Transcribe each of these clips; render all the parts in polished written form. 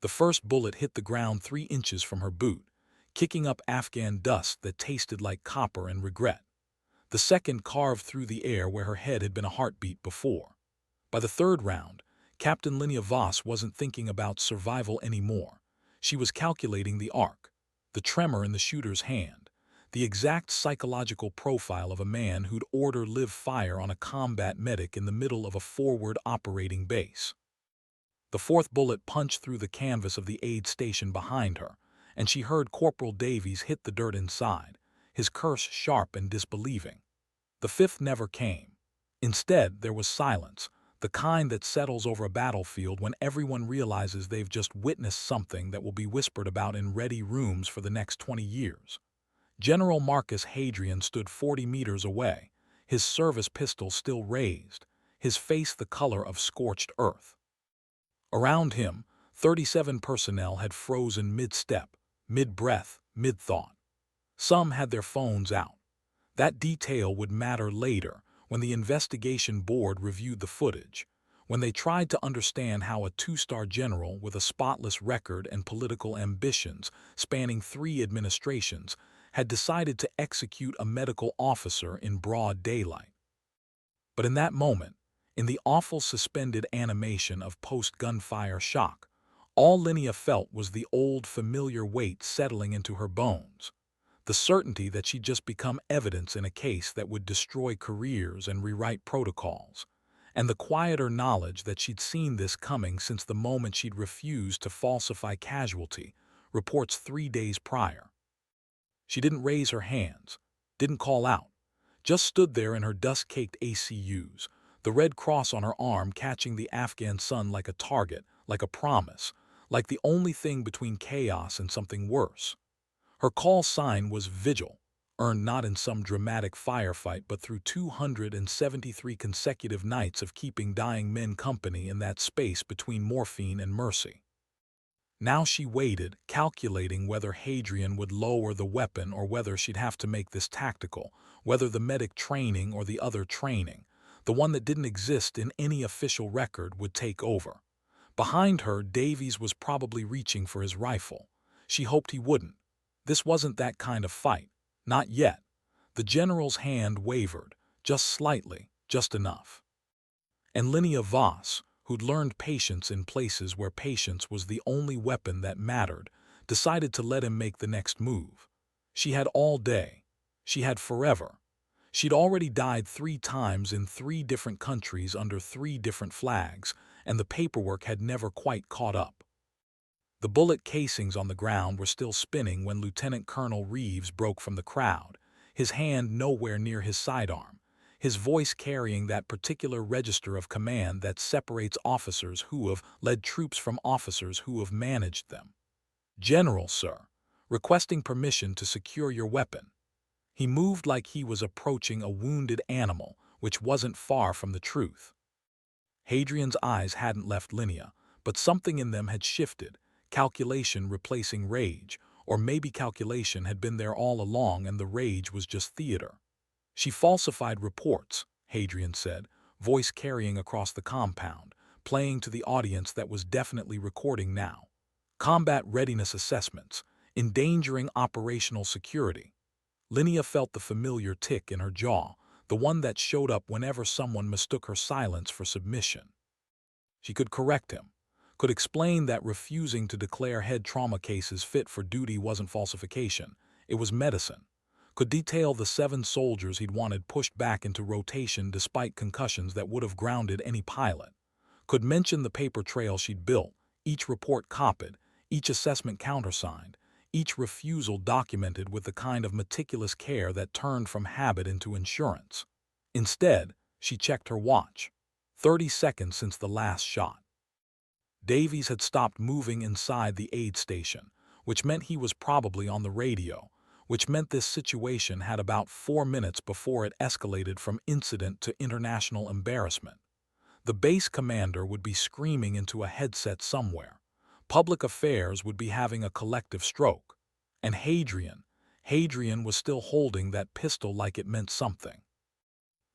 The first bullet hit the ground 3 inches from her boot, kicking up Afghan dust that tasted like copper and regret. The second carved through the air where her head had been a heartbeat before. By the third round, Captain Linnea Voss wasn't thinking about survival anymore. She was calculating the arc, the tremor in the shooter's hand, the exact psychological profile of a man who'd order live fire on a combat medic in the middle of a forward operating base. The fourth bullet punched through the canvas of the aid station behind her, and she heard Corporal Davies hit the dirt inside, his curse sharp and disbelieving. The fifth never came. Instead, there was silence, the kind that settles over a battlefield when everyone realizes they've just witnessed something that will be whispered about in ready rooms for the next 20 years. General Marcus Hadrian stood 40 meters away, his service pistol still raised, his face the color of scorched earth. Around him, 37 personnel had frozen mid-step, mid-breath, mid-thought. Some had their phones out. That detail would matter later when the investigation board reviewed the footage, when they tried to understand how a two-star general with a spotless record and political ambitions spanning 3 administrations had decided to execute a medical officer in broad daylight. But in that moment, in the awful suspended animation of post-gunfire shock, all Linnea felt was the old familiar weight settling into her bones, the certainty that she'd just become evidence in a case that would destroy careers and rewrite protocols, and the quieter knowledge that she'd seen this coming since the moment she'd refused to falsify casualty reports 3 days prior. She didn't raise her hands, didn't call out, just stood there in her dust-caked ACUs, the Red Cross on her arm catching the Afghan sun like a target, like a promise, like the only thing between chaos and something worse. Her call sign was Vigil, earned not in some dramatic firefight but through 273 consecutive nights of keeping dying men company in that space between morphine and mercy. Now she waited, calculating whether Hadrian would lower the weapon or whether she'd have to make this tactical, whether the medic training or the other training, the one that didn't exist in any official record, would take over. Behind her, Davies was probably reaching for his rifle. She hoped he wouldn't. This wasn't that kind of fight. Not yet. The general's hand wavered, just slightly, just enough. And Linnea Voss, who'd learned patience in places where patience was the only weapon that mattered, decided to let him make the next move. She had all day. She had forever. She'd already died 3 times in 3 different countries under 3 different flags, and the paperwork had never quite caught up. The bullet casings on the ground were still spinning when Lieutenant Colonel Reeves broke from the crowd, his hand nowhere near his sidearm, his voice carrying that particular register of command that separates officers who have led troops from officers who have managed them. "General, sir, requesting permission to secure your weapon." He moved like he was approaching a wounded animal, which wasn't far from the truth. Hadrian's eyes hadn't left Linnea, but something in them had shifted, calculation replacing rage, or maybe calculation had been there all along and the rage was just theater. "She falsified reports," Hadrian said, voice carrying across the compound, playing to the audience that was definitely recording now. "Combat readiness assessments, endangering operational security." Linnea felt the familiar tick in her jaw, the one that showed up whenever someone mistook her silence for submission. She could correct him, could explain that refusing to declare head trauma cases fit for duty wasn't falsification, it was medicine, could detail the 7 soldiers he'd wanted pushed back into rotation despite concussions that would have grounded any pilot, could mention the paper trail she'd built, each report copied, each assessment countersigned, each refusal documented with the kind of meticulous care that turned from habit into insurance. Instead, she checked her watch. 30 seconds since the last shot. Davies had stopped moving inside the aid station, which meant he was probably on the radio, which meant this situation had about 4 minutes before it escalated from incident to international embarrassment. The base commander would be screaming into a headset somewhere. Public affairs would be having a collective stroke. And Hadrian was still holding that pistol like it meant something.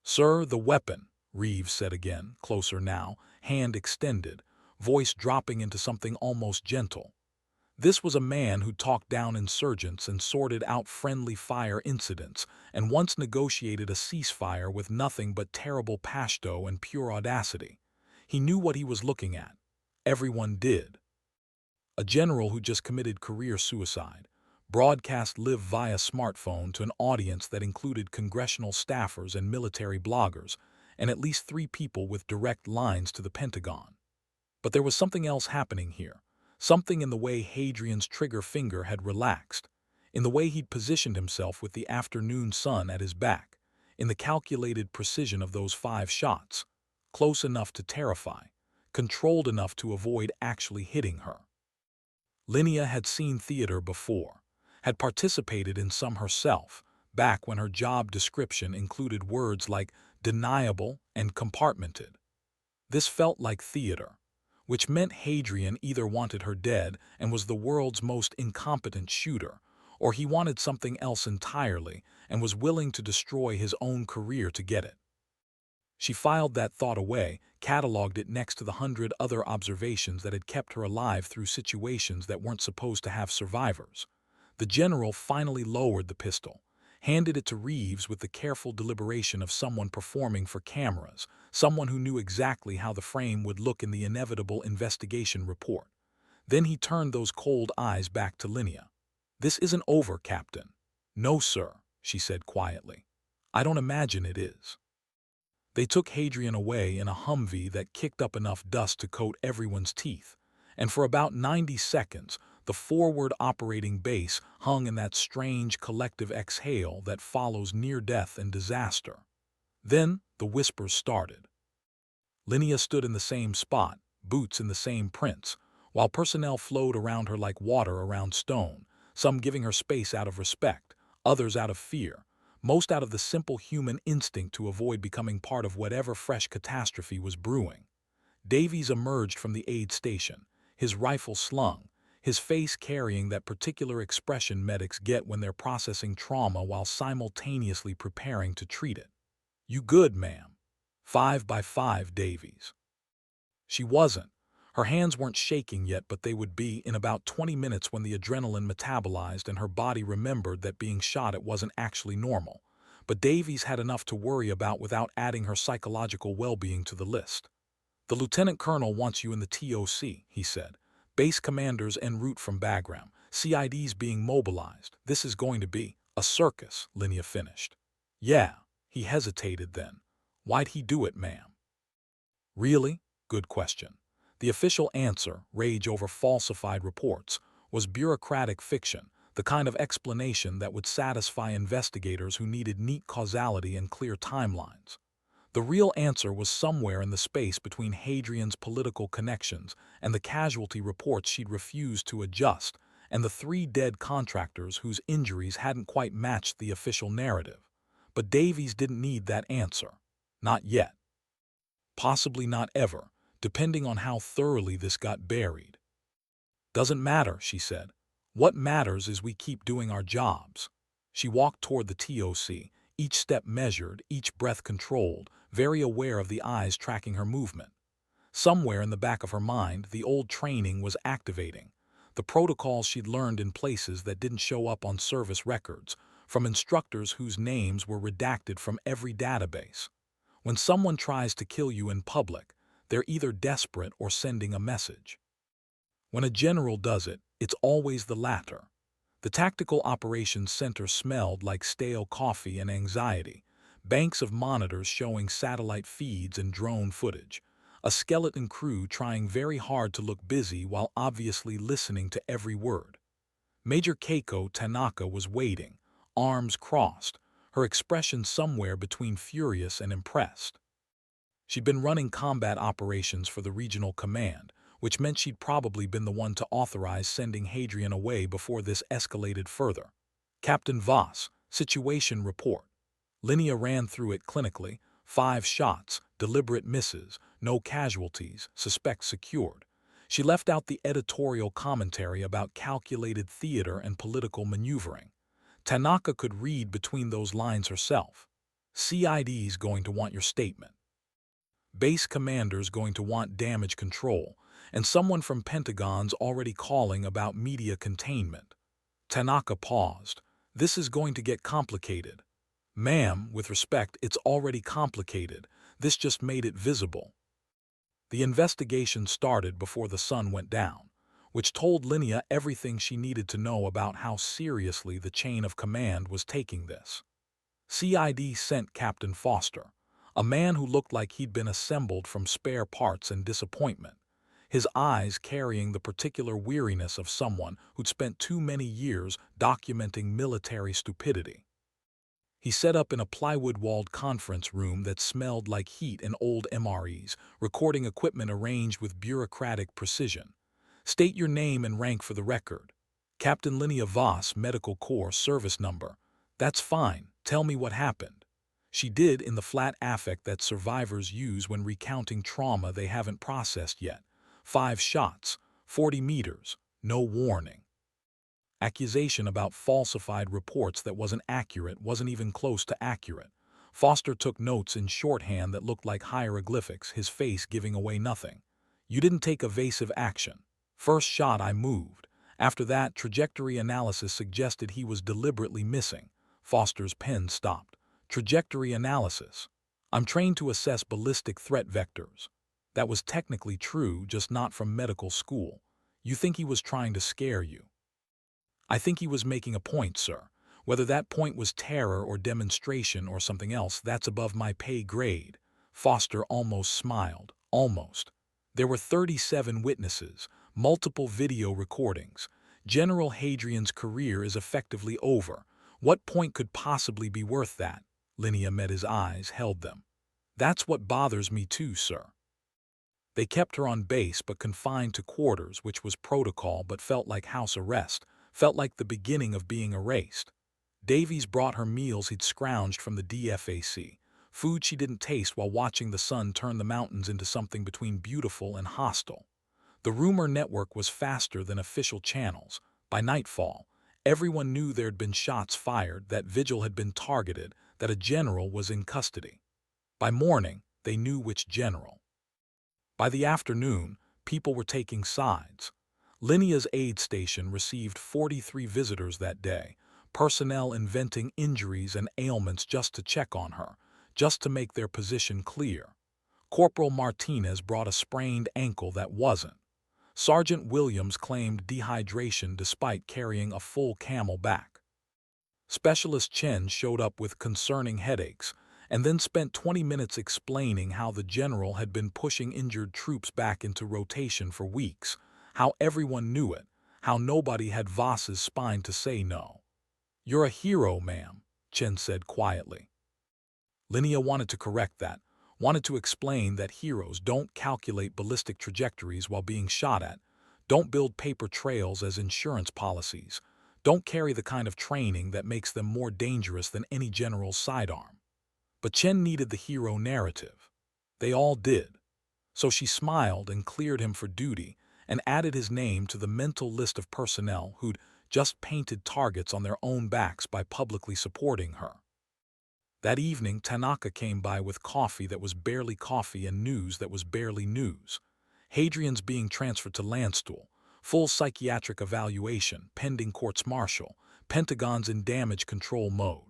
"Sir, the weapon," Reeves said again, closer now, hand extended, voice dropping into something almost gentle. This was a man who talked down insurgents and sorted out friendly fire incidents, and once negotiated a ceasefire with nothing but terrible pashto and pure audacity. He knew what he was looking at. Everyone did. A general who just committed career suicide, broadcast live via smartphone to an audience that included congressional staffers and military bloggers, and at least 3 people with direct lines to the Pentagon. But there was something else happening here. Something in the way Hadrian's trigger finger had relaxed, in the way he'd positioned himself with the afternoon sun at his back, in the calculated precision of those 5 shots, close enough to terrify, controlled enough to avoid actually hitting her. Linnea had seen theater before, had participated in some herself, back when her job description included words like deniable and compartmented. This felt like theater, which meant Hadrian either wanted her dead and was the world's most incompetent shooter, or he wanted something else entirely and was willing to destroy his own career to get it. She filed that thought away, cataloged it next to the 100 other observations that had kept her alive through situations that weren't supposed to have survivors. The general finally lowered the pistol, handed it to Reeves with the careful deliberation of someone performing for cameras, someone who knew exactly how the frame would look in the inevitable investigation report. Then he turned those cold eyes back to Linnea. "This isn't over, Captain." "No, sir," she said quietly. "I don't imagine it is." They took Hadrian away in a Humvee that kicked up enough dust to coat everyone's teeth, and for about 90 seconds, the forward operating base hung in that strange collective exhale that follows near death and disaster. Then the whispers started. Linnea stood in the same spot, boots in the same prints, while personnel flowed around her like water around stone, some giving her space out of respect, others out of fear, most out of the simple human instinct to avoid becoming part of whatever fresh catastrophe was brewing. Davies emerged from the aid station, his rifle slung, his face carrying that particular expression medics get when they're processing trauma while simultaneously preparing to treat it. "You good, ma'am?" 5 by 5, Davies. She wasn't. Her hands weren't shaking yet, but they would be in about 20 minutes when the adrenaline metabolized and her body remembered that being shot it wasn't actually normal. But Davies had enough to worry about without adding her psychological well-being to the list. "The lieutenant colonel wants you in the TOC," he said. "Base commanders en route from Bagram. CIDs being mobilized. This is going to be a circus," Linnea finished. "Yeah." He hesitated then. "Why'd he do it, ma'am?" "Really? Good question." The official answer, rage over falsified reports, was bureaucratic fiction, the kind of explanation that would satisfy investigators who needed neat causality and clear timelines. The real answer was somewhere in the space between Hadrian's political connections and the casualty reports she'd refused to adjust, and the 3 dead contractors whose injuries hadn't quite matched the official narrative. But Davies didn't need that answer. Not yet. Possibly not ever, depending on how thoroughly this got buried. "Doesn't matter," she said. "What matters is we keep doing our jobs." She walked toward the TOC, each step measured, each breath controlled, very aware of the eyes tracking her movement. Somewhere in the back of her mind, the old training was activating, the protocols she'd learned in places that didn't show up on service records, from instructors whose names were redacted from every database. When someone tries to kill you in public, they're either desperate or sending a message. When a general does it, it's always the latter. The Tactical Operations Center smelled like stale coffee and anxiety, banks of monitors showing satellite feeds and drone footage, a skeleton crew trying very hard to look busy while obviously listening to every word. Major Keiko Tanaka was waiting, arms crossed, her expression somewhere between furious and impressed. She'd been running combat operations for the regional command, which meant she'd probably been the one to authorize sending Hadrian away before this escalated further. "Captain Voss, situation report." Linnea ran through it clinically. 5 shots, deliberate misses, no casualties, suspect secured. She left out the editorial commentary about calculated theater and political maneuvering. Tanaka could read between those lines herself. "CID's going to want your statement. Base commanders going to want damage control, and someone from Pentagon's already calling about media containment. Tanaka paused. This is going to get complicated. Ma'am, with respect, it's already complicated. This just made it visible. The investigation started before the sun went down, which told Linnea everything she needed to know about how seriously the chain of command was taking this. CID sent Captain Foster, a man who looked like he'd been assembled from spare parts and disappointment, his eyes carrying the particular weariness of someone who'd spent too many years documenting military stupidity. He set up in a plywood-walled conference room that smelled like heat and old MREs, recording equipment arranged with bureaucratic precision. State your name and rank for the record. Captain Linnea Voss, Medical Corps, service number. That's fine. Tell me what happened. She did in the flat affect that survivors use when recounting trauma they haven't processed yet. 5 shots, 40 meters, no warning. Accusation about falsified reports that wasn't accurate, wasn't even close to accurate. Foster took notes in shorthand that looked like hieroglyphics, his face giving away nothing. You didn't take evasive action. First shot I moved. After that, trajectory analysis suggested he was deliberately missing. Foster's pen stopped. Trajectory analysis. I'm trained to assess ballistic threat vectors. That was technically true, just not from medical school. You think he was trying to scare you? I think he was making a point, sir. Whether that point was terror or demonstration or something else, that's above my pay grade. Foster almost smiled. Almost. There were 37 witnesses, multiple video recordings. General Hadrian's career is effectively over. What point could possibly be worth that? Linnea met his eyes, held them. That's what bothers me too, sir. They kept her on base but confined to quarters, which was protocol but felt like house arrest, felt like the beginning of being erased. Davies brought her meals he'd scrounged from the DFAC, food she didn't taste while watching the sun turn the mountains into something between beautiful and hostile. The rumor network was faster than official channels. By nightfall, everyone knew there'd been shots fired, that Vigil had been targeted, that a general was in custody. By morning, they knew which general. By the afternoon, people were taking sides. Linnea's aid station received 43 visitors that day, personnel inventing injuries and ailments just to check on her, just to make their position clear. Corporal Martinez brought a sprained ankle that wasn't. Sergeant Williams claimed dehydration despite carrying a full camel back. Specialist Chen showed up with concerning headaches, and then spent 20 minutes explaining how the general had been pushing injured troops back into rotation for weeks, how everyone knew it, how nobody had Voss's spine to say no. You're a hero, ma'am, Chen said quietly. Linnea wanted to correct that, wanted to explain that heroes don't calculate ballistic trajectories while being shot at, don't build paper trails as insurance policies, don't carry the kind of training that makes them more dangerous than any general's sidearm. But Chen needed the hero narrative. They all did. So she smiled and cleared him for duty and added his name to the mental list of personnel who'd just painted targets on their own backs by publicly supporting her. That evening, Tanaka came by with coffee that was barely coffee and news that was barely news. Hadrian's being transferred to Landstuhl, full psychiatric evaluation, pending courts-martial, Pentagon's in damage control mode.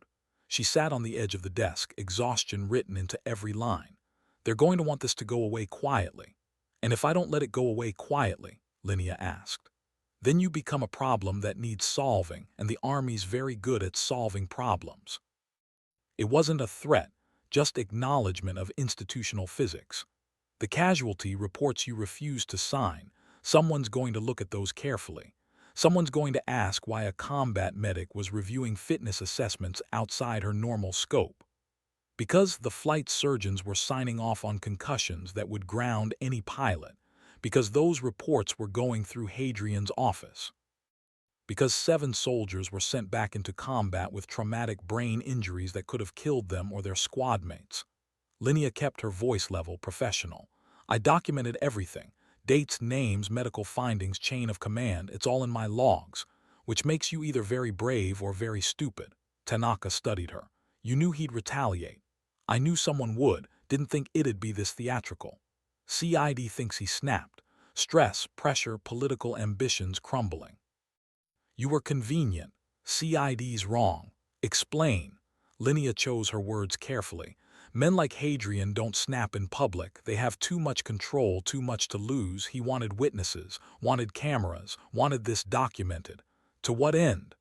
She sat on the edge of the desk, exhaustion written into every line. They're going to want this to go away quietly. And if I don't let it go away quietly, Linnea asked, then you become a problem that needs solving, and the Army's very good at solving problems. It wasn't a threat, just acknowledgement of institutional physics. The casualty reports you refuse to sign. Someone's going to look at those carefully. Someone's going to ask why a combat medic was reviewing fitness assessments outside her normal scope. Because the flight surgeons were signing off on concussions that would ground any pilot. Because those reports were going through Hadrian's office. Because 7 soldiers were sent back into combat with traumatic brain injuries that could have killed them or their squad mates. Linnea kept her voice level professional. I documented everything. Dates, names, medical findings, chain of command, it's all in my logs, which makes you either very brave or very stupid. Tanaka studied her. You knew he'd retaliate. I knew someone would, didn't think it'd be this theatrical. CID thinks he snapped. Stress, pressure, political ambitions crumbling. You were convenient. CID's wrong. Explain. Linnea chose her words carefully. Men like Hadrian don't snap in public. They have too much control, too much to lose. He wanted witnesses, wanted cameras, wanted this documented. To what end?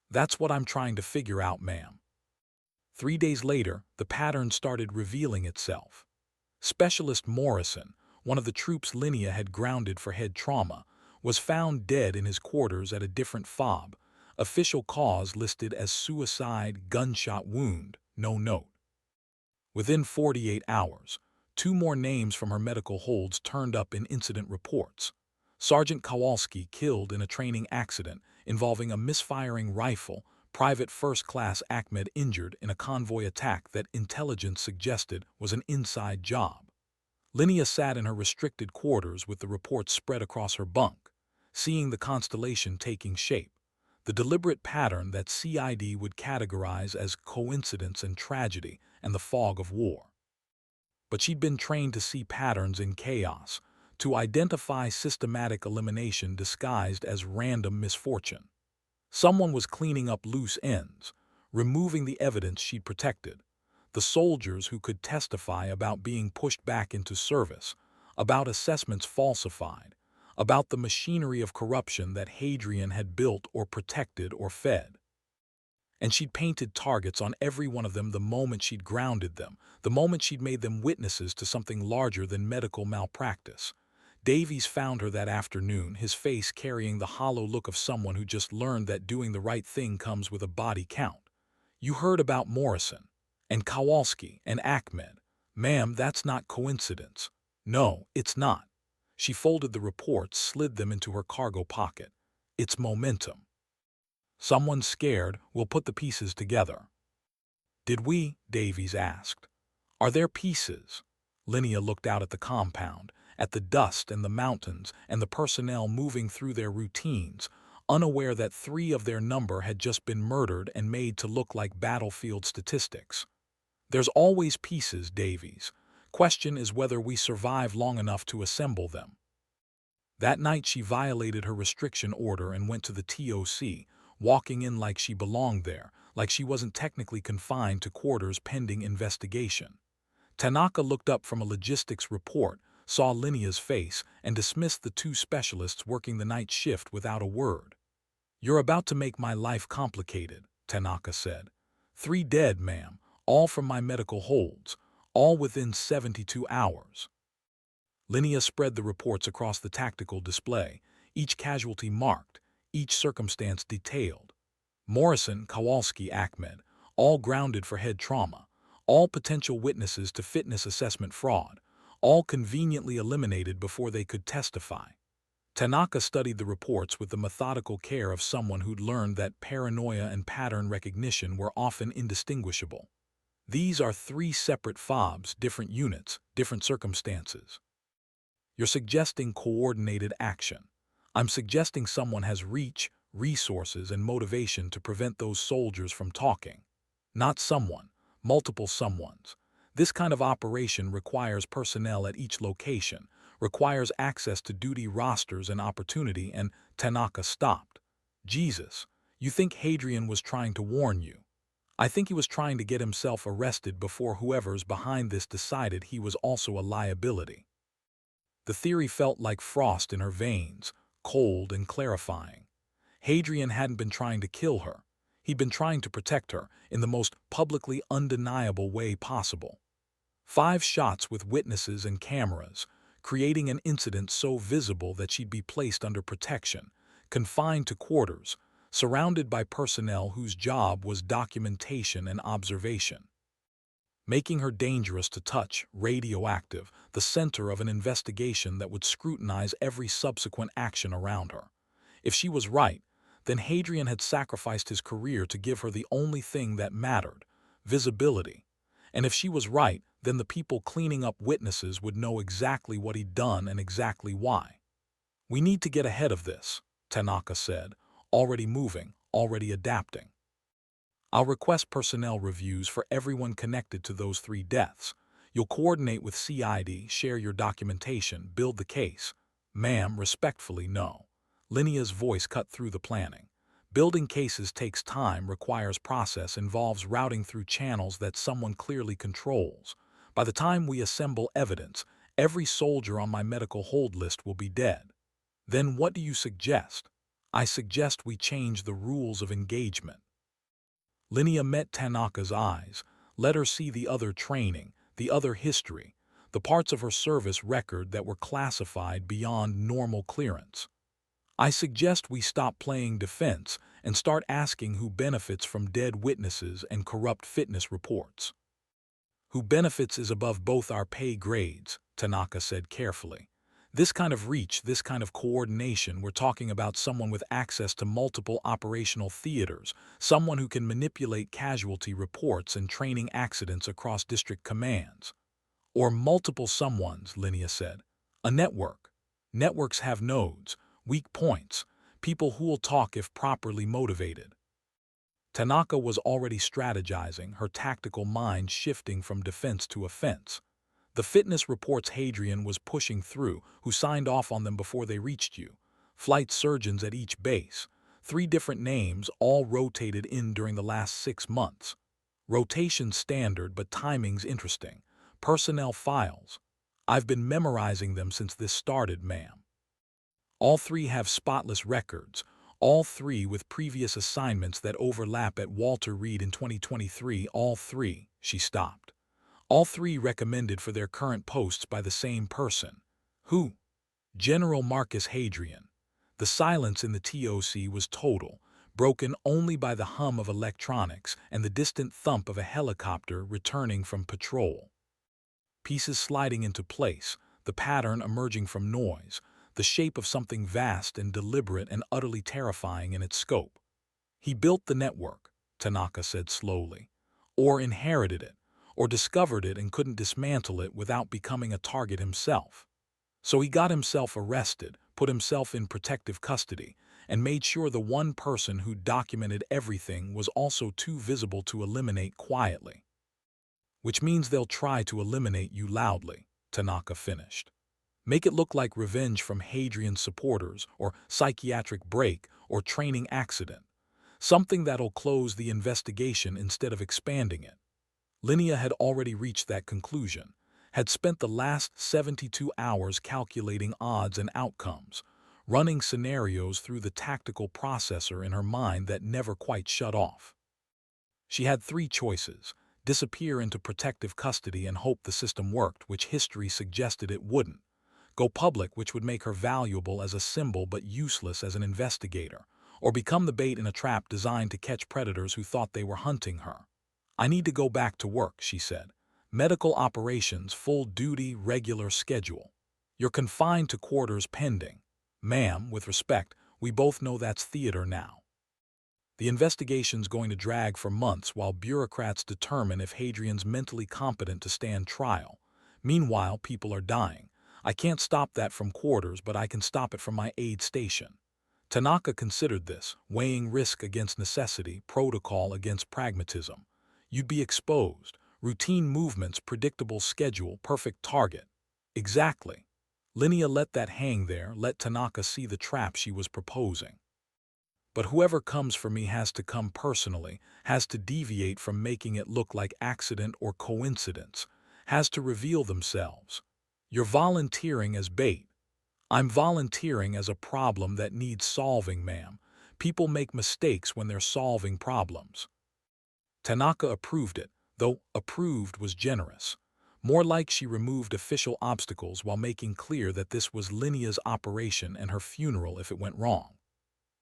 That's what I'm trying to figure out, ma'am. 3 days later, the pattern started revealing itself. Specialist Morrison, one of the troops Linnea had grounded for head trauma, was found dead in his quarters at a different fob. Official cause listed as suicide, gunshot wound, no note. Within 48 hours, 2 more names from her medical holds turned up in incident reports. Sergeant Kowalski killed in a training accident involving a misfiring rifle. Private First Class Ahmed injured in a convoy attack that intelligence suggested was an inside job. Linnea sat in her restricted quarters with the reports spread across her bunk, seeing the constellation taking shape, the deliberate pattern that CID would categorize as coincidence and tragedy and the fog of war. But she'd been trained to see patterns in chaos, to identify systematic elimination disguised as random misfortune. Someone was cleaning up loose ends, removing the evidence she'd protected. The soldiers who could testify about being pushed back into service, about assessments falsified, about the machinery of corruption that Hadrian had built or protected or fed. And she'd painted targets on every one of them the moment she'd grounded them, the moment she'd made them witnesses to something larger than medical malpractice. Davies found her that afternoon, his face carrying the hollow look of someone who just learned that doing the right thing comes with a body count. You heard about Morrison, and Kowalski, and Ahmed. Ma'am, that's not coincidence. No, it's not. She folded the reports, slid them into her cargo pocket. It's momentum. Someone's scared, we'll put the pieces together. Did we? Davies asked. Are there pieces? Linnea looked out at the compound, at the dust and the mountains and the personnel moving through their routines, unaware that 3 of their number had just been murdered and made to look like battlefield statistics. There's always pieces, Davies. Question is whether we survive long enough to assemble them. That night she violated her restriction order and went to the TOC, walking in like she belonged there, like she wasn't technically confined to quarters pending investigation. Tanaka looked up from a logistics report, saw Linnea's face, and dismissed the 2 specialists working the night shift without a word. You're about to make my life complicated, Tanaka said. 3 dead, ma'am, all from my medical holds, all within 72 hours. Linnea spread the reports across the tactical display, each casualty marked, each circumstance detailed. Morrison, Kowalski, Ahmed, all grounded for head trauma, all potential witnesses to fitness assessment fraud, all conveniently eliminated before they could testify. Tanaka studied the reports with the methodical care of someone who'd learned that paranoia and pattern recognition were often indistinguishable. These are 3 separate fobs, different units, different circumstances. You're suggesting coordinated action. I'm suggesting someone has reach, resources, and motivation to prevent those soldiers from talking. Not someone, multiple someones. This kind of operation requires personnel at each location, requires access to duty rosters and opportunity, and Tanaka stopped. Jesus, you think Hadrian was trying to warn you? I think he was trying to get himself arrested before whoever's behind this decided he was also a liability. The theory felt like frost in her veins, cold and clarifying. Hadrian hadn't been trying to kill her. He'd been trying to protect her in the most publicly undeniable way possible. 5 shots with witnesses and cameras, creating an incident so visible that she'd be placed under protection, confined to quarters, surrounded by personnel whose job was documentation and observation. Making her dangerous to touch, radioactive, the center of an investigation that would scrutinize every subsequent action around her. If she was right, then Hadrian had sacrificed his career to give her the only thing that mattered, visibility. And if she was right, then the people cleaning up witnesses would know exactly what he'd done and exactly why. We need to get ahead of this, Tanaka said, already moving, already adapting. I'll request personnel reviews for everyone connected to those 3 deaths. You'll coordinate with CID, share your documentation, build the case. Ma'am, respectfully, no. Linea's voice cut through the planning. Building cases takes time, requires process, involves routing through channels that someone clearly controls. By the time we assemble evidence, every soldier on my medical hold list will be dead. Then what do you suggest? I suggest we change the rules of engagement. Linea met Tanaka's eyes, let her see the other training, the other history, the parts of her service record that were classified beyond normal clearance. I suggest we stop playing defense and start asking who benefits from dead witnesses and corrupt fitness reports. Who benefits is above both our pay grades, Tanaka said carefully. This kind of reach, this kind of coordination, we're talking about someone with access to multiple operational theaters, someone who can manipulate casualty reports and training accidents across district commands. Or multiple someones, Linea said. A network. Networks have nodes, weak points, people who'll talk if properly motivated. Tanaka was already strategizing, her tactical mind shifting from defense to offense. The fitness reports Hadrian was pushing through, who signed off on them before they reached you. Flight surgeons at each base. 3 different names, all rotated in during the last 6 months. Rotation standard, but timing's interesting. Personnel files. I've been memorizing them since this started, ma'am. All 3 have spotless records, all 3 with previous assignments that overlap at Walter Reed in 2023, all 3, she stopped. All 3 recommended for their current posts by the same person. Who? General Marcus Hadrian. The silence in the TOC was total, broken only by the hum of electronics and the distant thump of a helicopter returning from patrol. Pieces sliding into place, the pattern emerging from noise, the shape of something vast and deliberate and utterly terrifying in its scope. He built the network, Tanaka said slowly, or inherited it, or discovered it and couldn't dismantle it without becoming a target himself. So he got himself arrested, put himself in protective custody, and made sure the one person who documented everything was also too visible to eliminate quietly. Which means they'll try to eliminate you loudly, Tanaka finished. Make it look like revenge from Hadrian's supporters, or psychiatric break, or training accident. Something that'll close the investigation instead of expanding it. Linea had already reached that conclusion, had spent the last 72 hours calculating odds and outcomes, running scenarios through the tactical processor in her mind that never quite shut off. She had 3 choices: disappear into protective custody and hope the system worked, which history suggested it wouldn't; go public, which would make her valuable as a symbol but useless as an investigator; or become the bait in a trap designed to catch predators who thought they were hunting her. I need to go back to work, she said. Medical operations, full duty, regular schedule. You're confined to quarters pending. Ma'am, with respect, we both know that's theater now. The investigation's going to drag for months while bureaucrats determine if Hadrian's mentally competent to stand trial. Meanwhile, people are dying. I can't stop that from quarters, but I can stop it from my aid station. Tanaka considered this, weighing risk against necessity, protocol against pragmatism. You'd be exposed. Routine movements, predictable schedule, perfect target. Exactly. Linea let that hang there, let Tanaka see the trap she was proposing. But whoever comes for me has to come personally, has to deviate from making it look like accident or coincidence, has to reveal themselves. You're volunteering as bait. I'm volunteering as a problem that needs solving, ma'am. People make mistakes when they're solving problems. Tanaka approved it, though approved was generous. More like she removed official obstacles while making clear that this was Linea's operation and her funeral if it went wrong.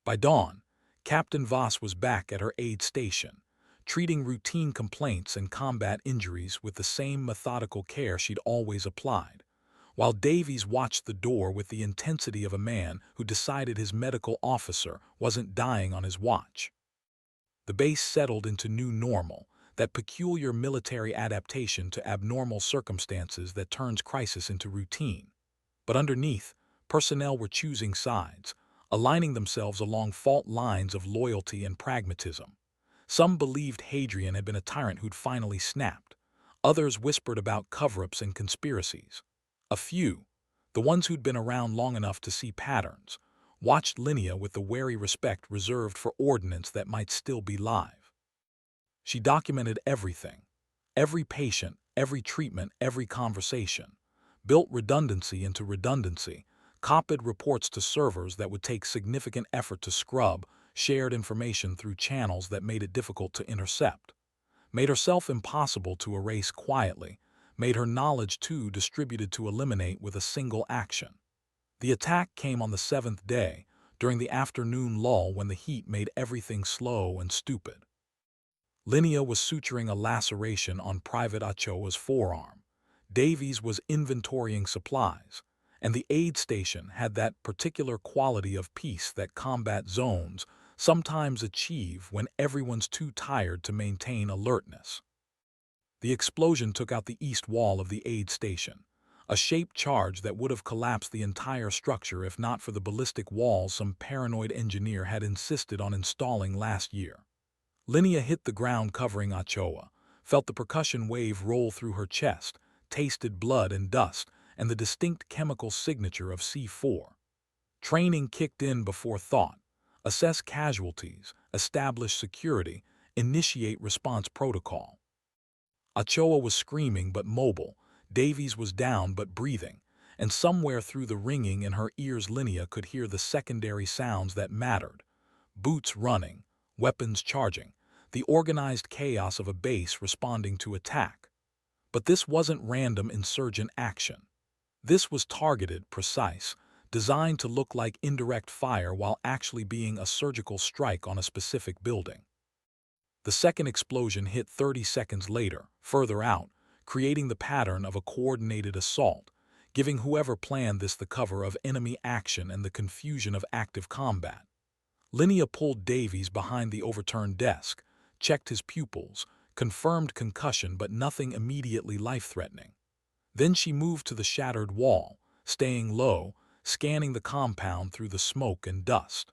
By dawn, Captain Voss was back at her aid station, treating routine complaints and combat injuries with the same methodical care she'd always applied, while Davies watched the door with the intensity of a man who decided his medical officer wasn't dying on his watch. The base settled into new normal, that peculiar military adaptation to abnormal circumstances that turns crisis into routine. But underneath, personnel were choosing sides, aligning themselves along fault lines of loyalty and pragmatism. Some believed Hadrian had been a tyrant who'd finally snapped. Others whispered about cover-ups and conspiracies. A few, the the ones who'd been around long enough to see patterns, watched Linnea with the wary respect reserved for ordnance that might still be live. She documented everything, every patient, every treatment, every conversation, built redundancy into redundancy, copied reports to servers that would take significant effort to scrub, shared information through channels that made it difficult to intercept, made herself impossible to erase quietly, made her knowledge too distributed to eliminate with a single action. The attack came on the seventh day, during the afternoon lull when the heat made everything slow and stupid. Linnea was suturing a laceration on Private Ochoa's forearm. Davies was inventorying supplies, and the aid station had that particular quality of peace that combat zones sometimes achieve when everyone's too tired to maintain alertness. The explosion took out the east wall of the aid station, a shaped charge that would have collapsed the entire structure if not for the ballistic walls some paranoid engineer had insisted on installing last year. Linnea hit the ground covering Ochoa, felt the percussion wave roll through her chest, tasted blood and dust, and the distinct chemical signature of C4. Training kicked in before thought. Assess casualties, establish security, initiate response protocol. Ochoa was screaming but mobile, Davies was down but breathing, and somewhere through the ringing in her ears Linnea could hear the secondary sounds that mattered. Boots running, weapons charging, the organized chaos of a base responding to attack. But this wasn't random insurgent action. This was targeted, precise, designed to look like indirect fire while actually being a surgical strike on a specific building. The second explosion hit 30 seconds later, further out, creating the pattern of a coordinated assault, giving whoever planned this the cover of enemy action and the confusion of active combat. Linnea pulled Davies behind the overturned desk, checked his pupils, confirmed concussion but nothing immediately life-threatening. Then she moved to the shattered wall, staying low, scanning the compound through the smoke and dust.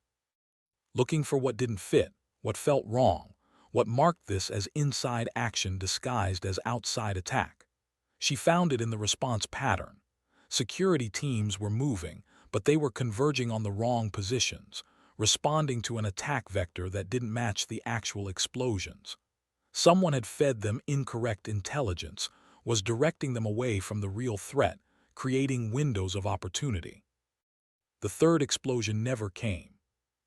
Looking for what didn't fit, what felt wrong, what marked this as inside action disguised as outside attack. She found it in the response pattern. Security teams were moving, but they were converging on the wrong positions, responding to an attack vector that didn't match the actual explosions. Someone had fed them incorrect intelligence, was directing them away from the real threat, creating windows of opportunity. The third explosion never came.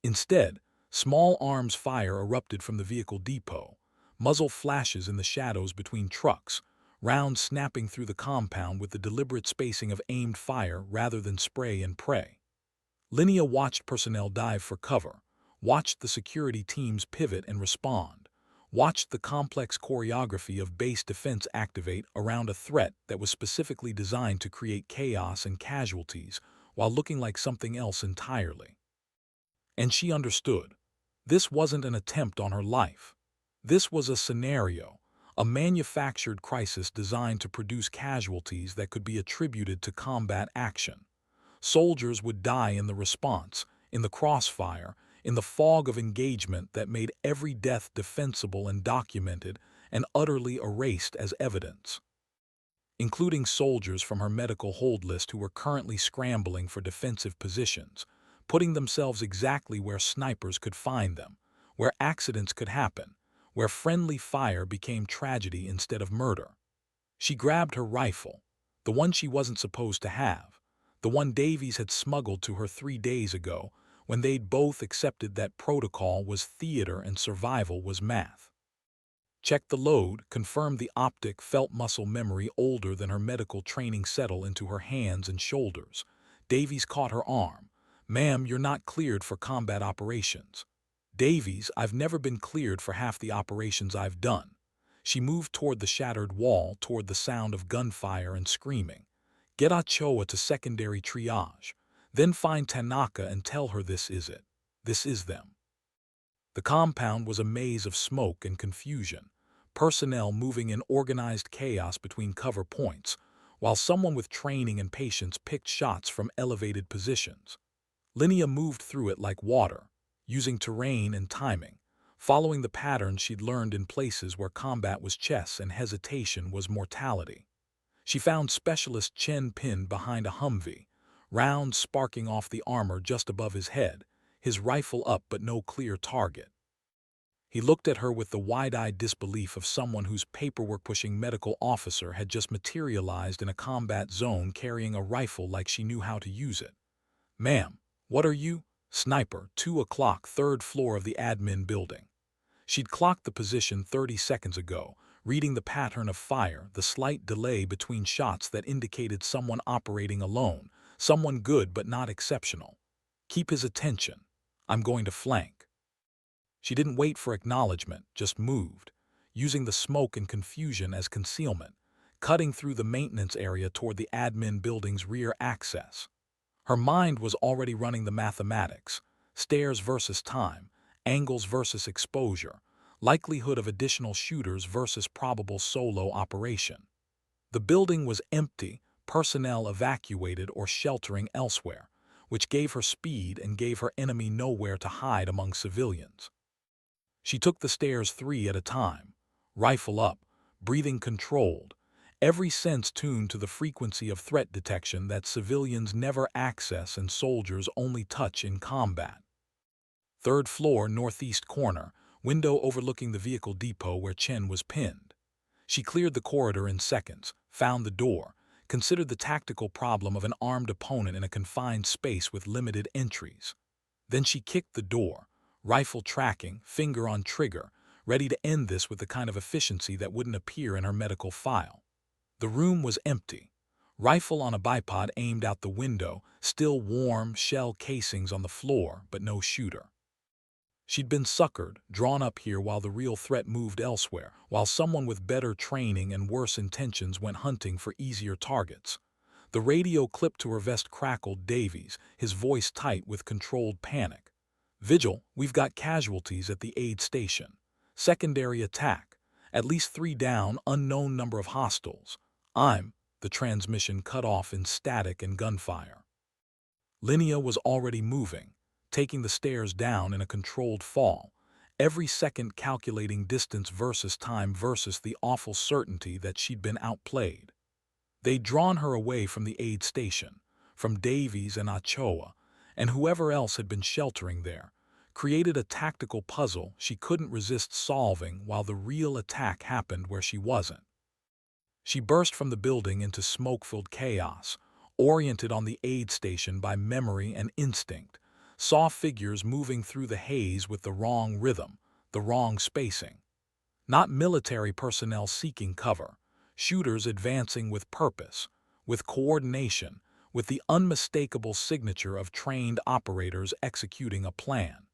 Instead, small arms fire erupted from the vehicle depot, muzzle flashes in the shadows between trucks, rounds snapping through the compound with the deliberate spacing of aimed fire rather than spray and pray. Linnea watched personnel dive for cover, watched the security teams pivot and respond, watched the complex choreography of base defense activate around a threat that was specifically designed to create chaos and casualties while looking like something else entirely. And she understood. This wasn't an attempt on her life. This was a scenario, a manufactured crisis designed to produce casualties that could be attributed to combat action. Soldiers would die in the response, in the crossfire, in the fog of engagement that made every death defensible and documented and utterly erased as evidence. Including soldiers from her medical hold list who were currently scrambling for defensive positions, putting themselves exactly where snipers could find them, where accidents could happen, where friendly fire became tragedy instead of murder. She grabbed her rifle, the one she wasn't supposed to have, the one Davies had smuggled to her 3 days ago when they'd both accepted that protocol was theater and survival was math. Checked the load, confirmed the optic felt muscle memory older than her medical training settle into her hands and shoulders. Davies caught her arm. "Ma'am, you're not cleared for combat operations." "Davies, I've never been cleared for half the operations I've done." She moved toward the shattered wall, toward the sound of gunfire and screaming. "Get Ochoa to secondary triage. Then find Tanaka and tell her this is it. This is them." The compound was a maze of smoke and confusion, personnel moving in organized chaos between cover points, while someone with training and patience picked shots from elevated positions. Linnea moved through it like water, using terrain and timing, following the patterns she'd learned in places where combat was chess and hesitation was mortality. She found Specialist Chen pinned behind a Humvee, rounds sparking off the armor just above his head, his rifle up but no clear target. He looked at her with the wide-eyed disbelief of someone whose paperwork-pushing medical officer had just materialized in a combat zone carrying a rifle like she knew how to use it. "Ma'am, what are you?" "Sniper, 2 o'clock, third floor of the admin building." She'd clocked the position 30 seconds ago, reading the pattern of fire, the slight delay between shots that indicated someone operating alone, someone good but not exceptional. "Keep his attention. I'm going to flank." She didn't wait for acknowledgement, just moved, using the smoke and confusion as concealment, cutting through the maintenance area toward the admin building's rear access. Her mind was already running the mathematics: stairs versus time, angles versus exposure, likelihood of additional shooters versus probable solo operation. The building was empty, personnel evacuated or sheltering elsewhere, which gave her speed and gave her enemy nowhere to hide among civilians. She took the stairs 3 at a time, rifle up, breathing controlled, every sense tuned to the frequency of threat detection that civilians never access and soldiers only touch in combat. Third floor, northeast corner, window overlooking the vehicle depot where Chen was pinned. She cleared the corridor in seconds, found the door, considered the tactical problem of an armed opponent in a confined space with limited entries. Then she kicked the door, rifle tracking, finger on trigger, ready to end this with the kind of efficiency that wouldn't appear in her medical file. The room was empty. Rifle on a bipod aimed out the window, still warm, shell casings on the floor, but no shooter. She'd been suckered, drawn up here while the real threat moved elsewhere, while someone with better training and worse intentions went hunting for easier targets. The radio clipped to her vest crackled Davies, his voice tight with controlled panic. "Vigil, we've got casualties at the aid station. Secondary attack. At least 3 down, unknown number of hostiles. The transmission cut off in static and gunfire. Linnea was already moving, taking the stairs down in a controlled fall, every second calculating distance versus time versus the awful certainty that she'd been outplayed. They'd drawn her away from the aid station, from Davies and Ochoa, and whoever else had been sheltering there, created a tactical puzzle she couldn't resist solving while the real attack happened where she wasn't. She burst from the building into smoke-filled chaos, oriented on the aid station by memory and instinct, saw figures moving through the haze with the wrong rhythm, the wrong spacing. Not military personnel seeking cover, shooters advancing with purpose, with coordination, with the unmistakable signature of trained operators executing a plan.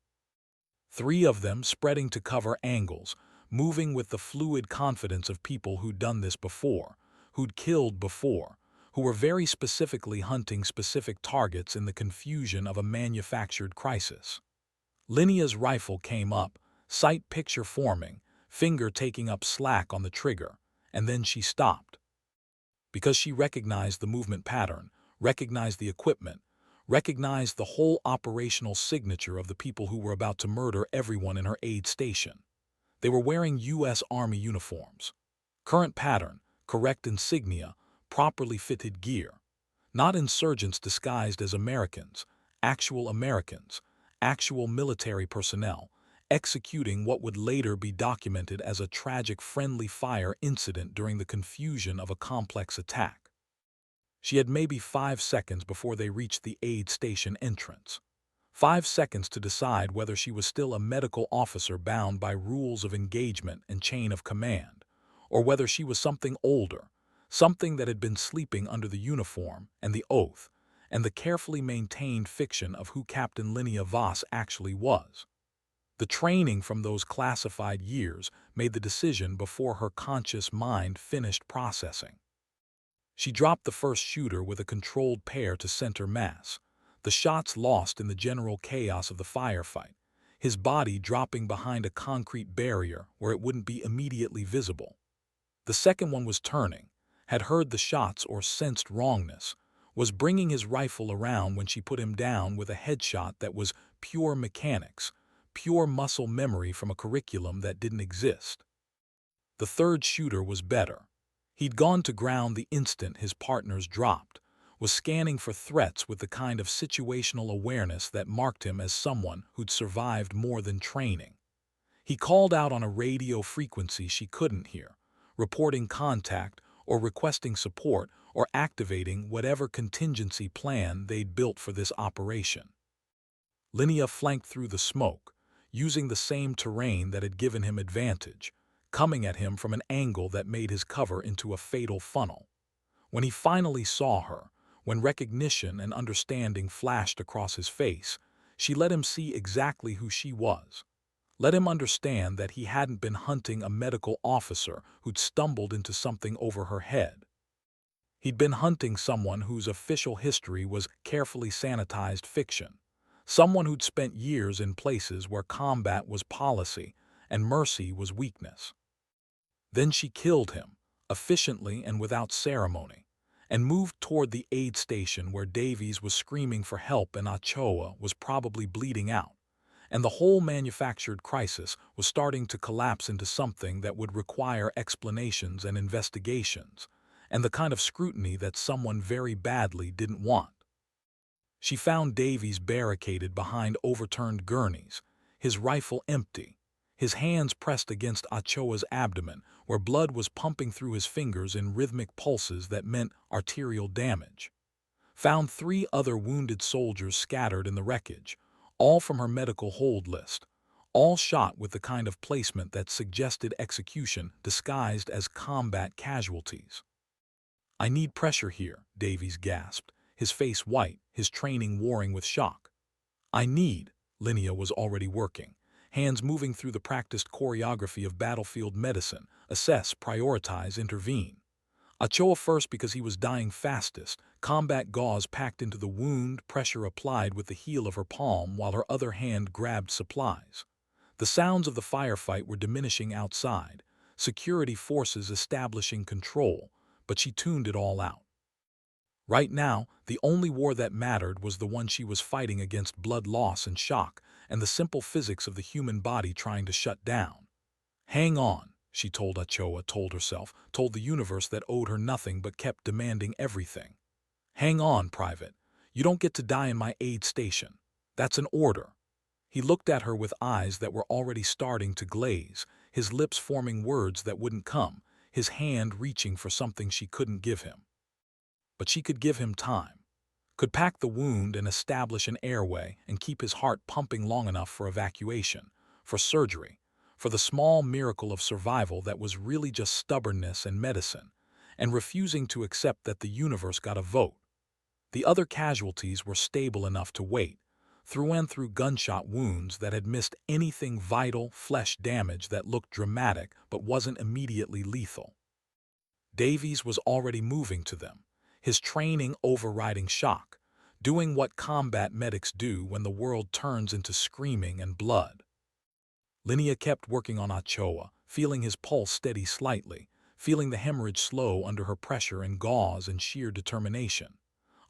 3 of them spreading to cover angles, moving with the fluid confidence of people who'd done this before, who'd killed before, who were very specifically hunting specific targets in the confusion of a manufactured crisis. Linnea's rifle came up, sight picture forming, finger taking up slack on the trigger, and then she stopped. Because she recognized the movement pattern, recognized the equipment, recognized the whole operational signature of the people who were about to murder everyone in her aid station. They were wearing U.S. Army uniforms. Current pattern, correct insignia, properly fitted gear. Not insurgents disguised as Americans, actual military personnel, executing what would later be documented as a tragic friendly fire incident during the confusion of a complex attack. She had maybe 5 seconds before they reached the aid station entrance. 5 seconds to decide whether she was still a medical officer bound by rules of engagement and chain of command, or whether she was something older, something that had been sleeping under the uniform and the oath and the carefully maintained fiction of who Captain Linnea Voss actually was. The training from those classified years made the decision before her conscious mind finished processing. She dropped the first shooter with a controlled pair to center mass, the shots lost in the general chaos of the firefight, his body dropping behind a concrete barrier where it wouldn't be immediately visible. The second one was turning, had heard the shots or sensed wrongness, was bringing his rifle around when she put him down with a headshot that was pure mechanics, pure muscle memory from a curriculum that didn't exist. The third shooter was better. He'd gone to ground the instant his partners dropped, was scanning for threats with the kind of situational awareness that marked him as someone who'd survived more than training. He called out on a radio frequency she couldn't hear, reporting contact or requesting support or activating whatever contingency plan they'd built for this operation. Linnea flanked through the smoke, using the same terrain that had given him advantage, coming at him from an angle that made his cover into a fatal funnel. When he finally saw her, when recognition and understanding flashed across his face, she let him see exactly who she was. Let him understand that he hadn't been hunting a medical officer who'd stumbled into something over her head. He'd been hunting someone whose official history was carefully sanitized fiction, someone who'd spent years in places where combat was policy and mercy was weakness. Then she killed him, efficiently and without ceremony, and moved toward the aid station where Davies was screaming for help and Ochoa was probably bleeding out, and the whole manufactured crisis was starting to collapse into something that would require explanations and investigations, and the kind of scrutiny that someone very badly didn't want. She found Davies barricaded behind overturned gurneys, his rifle empty, his hands pressed against Ochoa's abdomen where blood was pumping through his fingers in rhythmic pulses that meant arterial damage. Found 3 other wounded soldiers scattered in the wreckage, all from her medical hold list, all shot with the kind of placement that suggested execution disguised as combat casualties. "I need pressure here," Davies gasped, his face white, his training warring with shock. Linnea was already working, hands moving through the practiced choreography of battlefield medicine, assess, prioritize, intervene. Ochoa first because he was dying fastest, combat gauze packed into the wound, pressure applied with the heel of her palm while her other hand grabbed supplies. The sounds of the firefight were diminishing outside, security forces establishing control, but she tuned it all out. Right now, the only war that mattered was the one she was fighting against blood loss and shock and the simple physics of the human body trying to shut down. "Hang on," she told Ochoa, told herself, told the universe that owed her nothing but kept demanding everything. "Hang on, Private. You don't get to die in my aid station. That's an order." He looked at her with eyes that were already starting to glaze, his lips forming words that wouldn't come, his hand reaching for something she couldn't give him. But she could give him time, could pack the wound and establish an airway and keep his heart pumping long enough for evacuation, for surgery, for the small miracle of survival that was really just stubbornness and medicine, and refusing to accept that the universe got a vote. The other casualties were stable enough to wait, through and through gunshot wounds that had missed anything vital, flesh damage that looked dramatic but wasn't immediately lethal. Davies was already moving to them, his training overriding shock, doing what combat medics do when the world turns into screaming and blood. Linnea kept working on Ochoa, feeling his pulse steady slightly, feeling the hemorrhage slow under her pressure and gauze and sheer determination.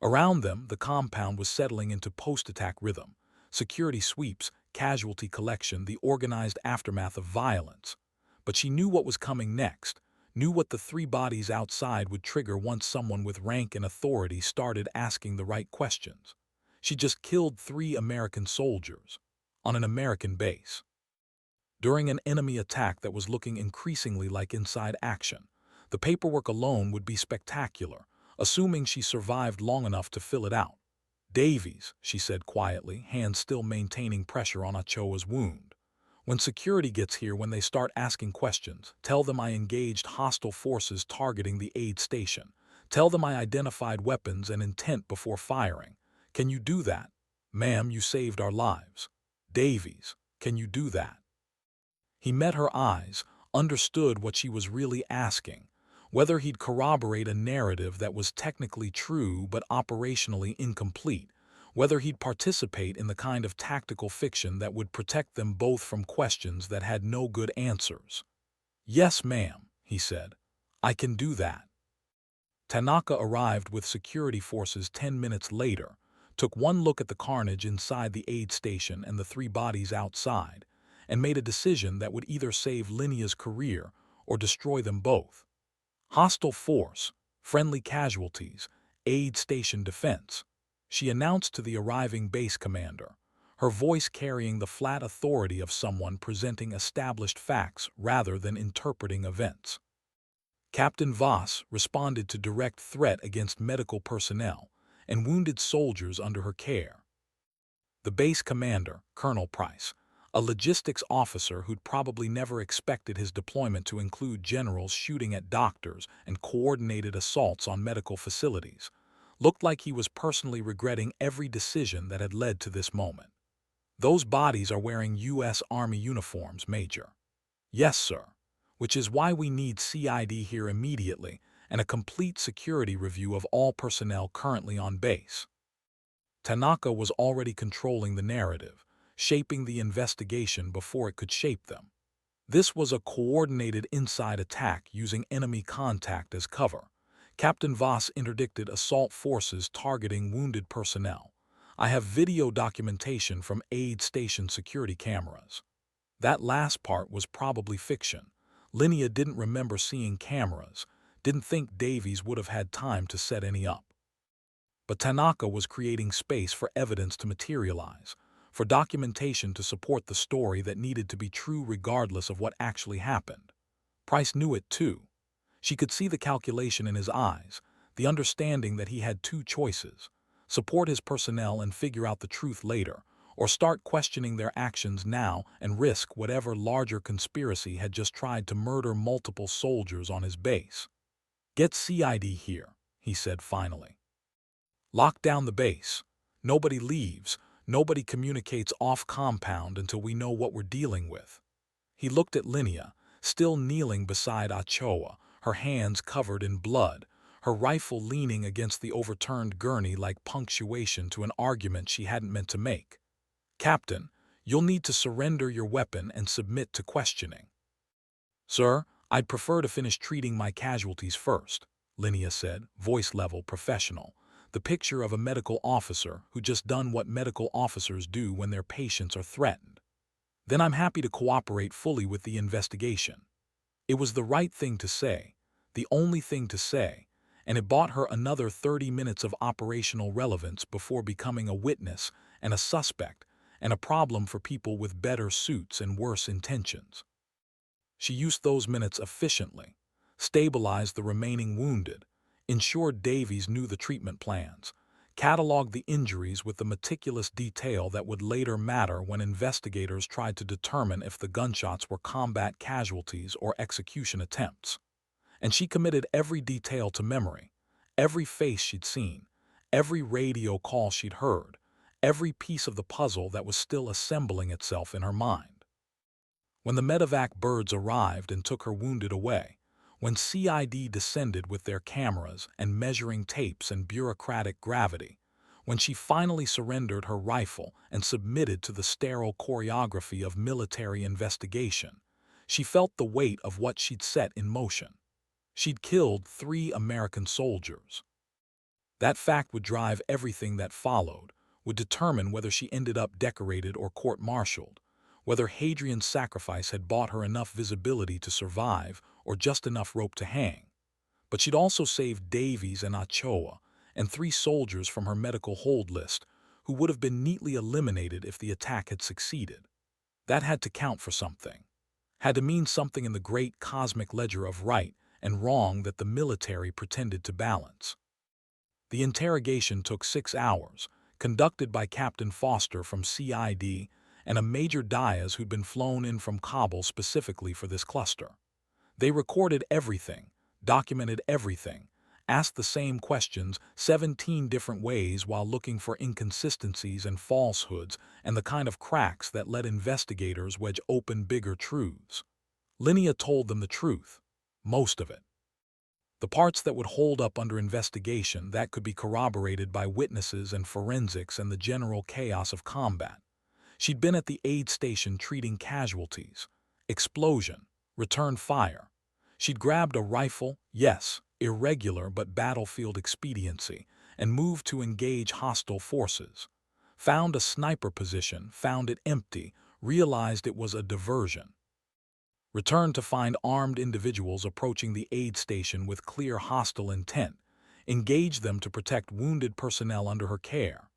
Around them, the compound was settling into post-attack rhythm, security sweeps, casualty collection, the organized aftermath of violence. But she knew what was coming next, knew what the 3 bodies outside would trigger once someone with rank and authority started asking the right questions. She just killed 3 American soldiers on an American base during an enemy attack that was looking increasingly like inside action. The paperwork alone would be spectacular, assuming she survived long enough to fill it out. "Davies," she said quietly, hands still maintaining pressure on Ochoa's wound. "When security gets here, when they start asking questions, tell them I engaged hostile forces targeting the aid station. Tell them I identified weapons and intent before firing. Can you do that? Ma'am, you saved our lives. Davies, can you do that?" He met her eyes, understood what she was really asking, whether he'd corroborate a narrative that was technically true but operationally incomplete, whether he'd participate in the kind of tactical fiction that would protect them both from questions that had no good answers. "Yes, ma'am," he said. "I can do that." Tanaka arrived with security forces 10 minutes later, took one look at the carnage inside the aid station and the 3 bodies outside, and made a decision that would either save Linnea's career or destroy them both. Hostile force, friendly casualties, Aid Station Defense, she announced to the arriving base commander, her voice carrying the flat authority of someone presenting established facts rather than interpreting events. Captain Voss responded to direct threat against medical personnel and wounded soldiers under her care. The base commander, Colonel Price, a logistics officer who'd probably never expected his deployment to include generals shooting at doctors and coordinated assaults on medical facilities, looked like he was personally regretting every decision that had led to this moment. "Those bodies are wearing U.S. Army uniforms, Major." "Yes, sir. Which is why we need CID here immediately and a complete security review of all personnel currently on base." Tanaka was already controlling the narrative, shaping the investigation before it could shape them. This was a coordinated inside attack using enemy contact as cover. Captain Voss interdicted assault forces targeting wounded personnel. "I have video documentation from aid station security cameras." That last part was probably fiction. Linnea didn't remember seeing cameras, didn't think Davies would have had time to set any up. But Tanaka was creating space for evidence to materialize, for documentation to support the story that needed to be true regardless of what actually happened. Price knew it too. She could see the calculation in his eyes, the understanding that he had two choices: support his personnel and figure out the truth later, or start questioning their actions now and risk whatever larger conspiracy had just tried to murder multiple soldiers on his base. "Get CID here," he said finally. "Lock down the base. Nobody leaves, nobody communicates off-compound until we know what we're dealing with." He looked at Linnea, still kneeling beside Ochoa, her hands covered in blood, her rifle leaning against the overturned gurney like punctuation to an argument she hadn't meant to make. "Captain, you'll need to surrender your weapon and submit to questioning." "Sir, I'd prefer to finish treating my casualties first," Linnea said, voice level, professional, the picture of a medical officer who just done what medical officers do when their patients are threatened. "Then I'm happy to cooperate fully with the investigation." It was the right thing to say, the only thing to say, and it bought her another 30 minutes of operational relevance before becoming a witness and a suspect and a problem for people with better suits and worse intentions. She used those minutes efficiently, stabilized the remaining wounded, ensured Davies knew the treatment plans, cataloged the injuries with the meticulous detail that would later matter when investigators tried to determine if the gunshots were combat casualties or execution attempts. And she committed every detail to memory, every face she'd seen, every radio call she'd heard, every piece of the puzzle that was still assembling itself in her mind. When the medevac birds arrived and took her wounded away, when CID descended with their cameras and measuring tapes and bureaucratic gravity, when she finally surrendered her rifle and submitted to the sterile choreography of military investigation, she felt the weight of what she'd set in motion. She'd killed 3 American soldiers. That fact would drive everything that followed, would determine whether she ended up decorated or court-martialed, whether Hadrian's sacrifice had bought her enough visibility to survive or just enough rope to hang. But she'd also saved Davies and Ochoa and 3 soldiers from her medical hold list who would have been neatly eliminated if the attack had succeeded. That had to count for something, had to mean something in the great cosmic ledger of right and wrong that the military pretended to balance. The interrogation took 6 hours, conducted by Captain Foster from CID and a Major Diaz who'd been flown in from Kabul specifically for this cluster. They recorded everything, documented everything, asked the same questions 17 different ways while looking for inconsistencies and falsehoods and the kind of cracks that let investigators wedge open bigger truths. Linnea told them the truth, most of it. The parts that would hold up under investigation that could be corroborated by witnesses and forensics and the general chaos of combat. She'd been at the aid station treating casualties. Explosion. Return fire. She'd grabbed a rifle, yes, irregular but battlefield expediency, and moved to engage hostile forces. Found a sniper position, found it empty, realized it was a diversion. Returned to find armed individuals approaching the aid station with clear hostile intent, engaged them to protect wounded personnel under her care.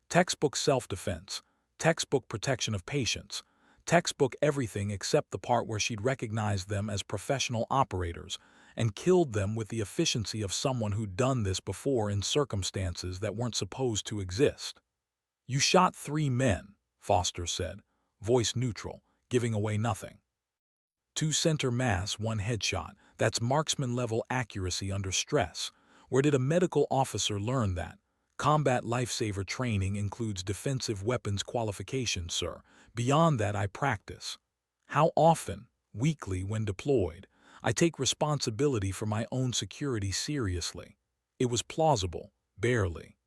Textbook self-defense, textbook protection of patients, textbook everything except the part where she'd recognized them as professional operators and killed them with the efficiency of someone who'd done this before in circumstances that weren't supposed to exist. "You shot 3 men," Foster said, voice neutral, giving away nothing. "2 center mass, 1 headshot. That's marksman-level accuracy under stress. Where did a medical officer learn that? Combat lifesaver training includes defensive weapons qualification, sir. Beyond that, I practice. How often? Weekly when deployed. I take responsibility for my own security seriously." It was plausible, barely.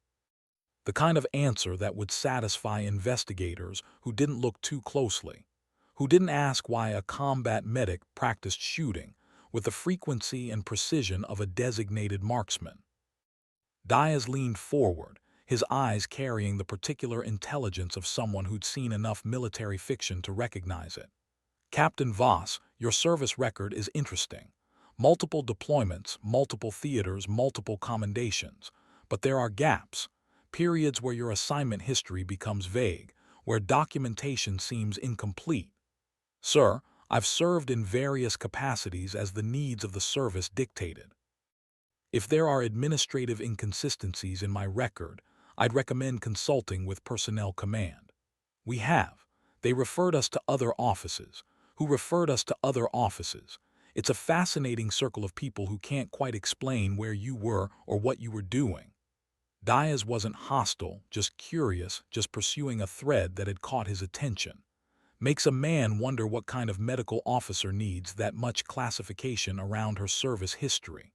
The kind of answer that would satisfy investigators who didn't look too closely, who didn't ask why a combat medic practiced shooting with the frequency and precision of a designated marksman. Diaz leaned forward, his eyes carrying the particular intelligence of someone who'd seen enough military fiction to recognize it. "Captain Voss, your service record is interesting. Multiple deployments, multiple theaters, multiple commendations. But there are gaps, periods where your assignment history becomes vague, where documentation seems incomplete. Sir, I've served in various capacities as the needs of the service dictated. If there are administrative inconsistencies in my record, I'd recommend consulting with Personnel Command. We have. They referred us to other offices, who referred us to other offices. It's a fascinating circle of people who can't quite explain where you were or what you were doing." Diaz wasn't hostile, just curious, just pursuing a thread that had caught his attention. Makes a man wonder what kind of medical officer needs that much classification around her service history.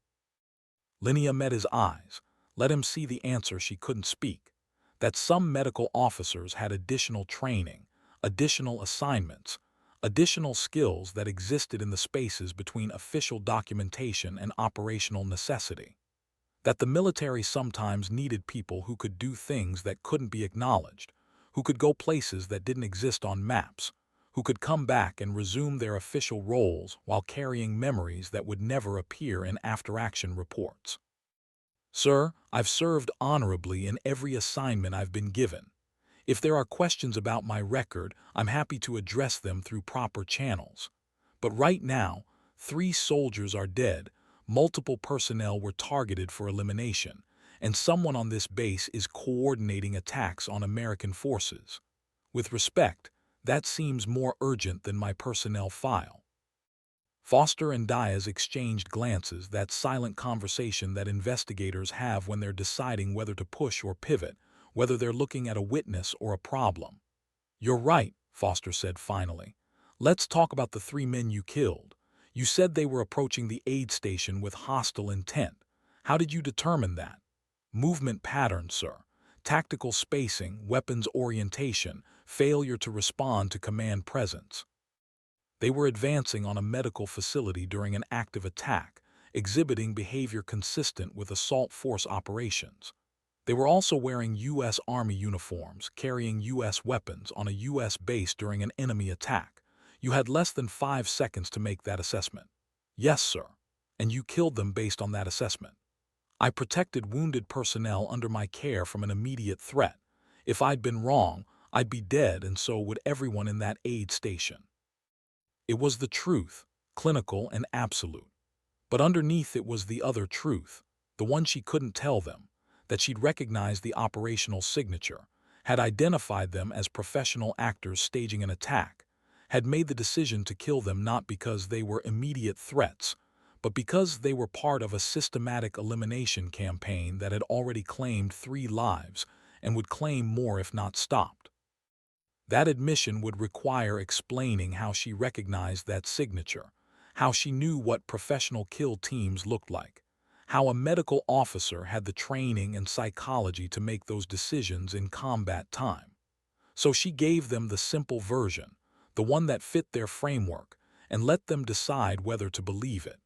Linnea met his eyes, let him see the answer she couldn't speak, that some medical officers had additional training, additional assignments, additional skills that existed in the spaces between official documentation and operational necessity. That the military sometimes needed people who could do things that couldn't be acknowledged, who could go places that didn't exist on maps, who could come back and resume their official roles while carrying memories that would never appear in after-action reports. "Sir, I've served honorably in every assignment I've been given. If there are questions about my record, I'm happy to address them through proper channels. But right now, 3 soldiers are dead, multiple personnel were targeted for elimination, and someone on this base is coordinating attacks on American forces. With respect, that seems more urgent than my personnel file." Foster and Diaz exchanged glances, that silent conversation that investigators have when they're deciding whether to push or pivot, whether they're looking at a witness or a problem. "You're right," Foster said finally. "Let's talk about the 3 men you killed. You said they were approaching the aid station with hostile intent. How did you determine that?" "Movement pattern, sir. Tactical spacing, weapons orientation, failure to respond to command presence. They were advancing on a medical facility during an active attack, exhibiting behavior consistent with assault force operations. They were also wearing U.S. Army uniforms, carrying U.S. weapons on a U.S. base during an enemy attack. You had less than 5 seconds to make that assessment." "Yes, sir. And you killed them based on that assessment." "I protected wounded personnel under my care from an immediate threat. If I'd been wrong, I'd be dead, and so would everyone in that aid station." It was the truth, clinical and absolute. But underneath it was the other truth, the one she couldn't tell them, that she'd recognized the operational signature, had identified them as professional actors staging an attack, had made the decision to kill them not because they were immediate threats, but because they were part of a systematic elimination campaign that had already claimed 3 lives and would claim more if not stopped. That admission would require explaining how she recognized that signature, how she knew what professional kill teams looked like, how a medical officer had the training and psychology to make those decisions in combat time. So she gave them the simple version, the one that fit their framework, and let them decide whether to believe it.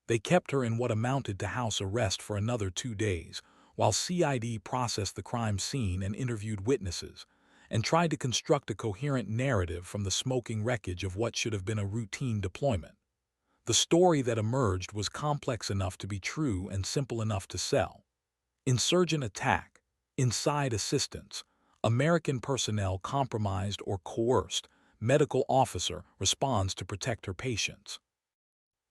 They kept her in what amounted to house arrest for another 2 days, while CID processed the crime scene and interviewed witnesses, and tried to construct a coherent narrative from the smoking wreckage of what should have been a routine deployment. The story that emerged was complex enough to be true and simple enough to sell. Insurgent attack, inside assistance, American personnel compromised or coerced, medical officer responds to protect her patients.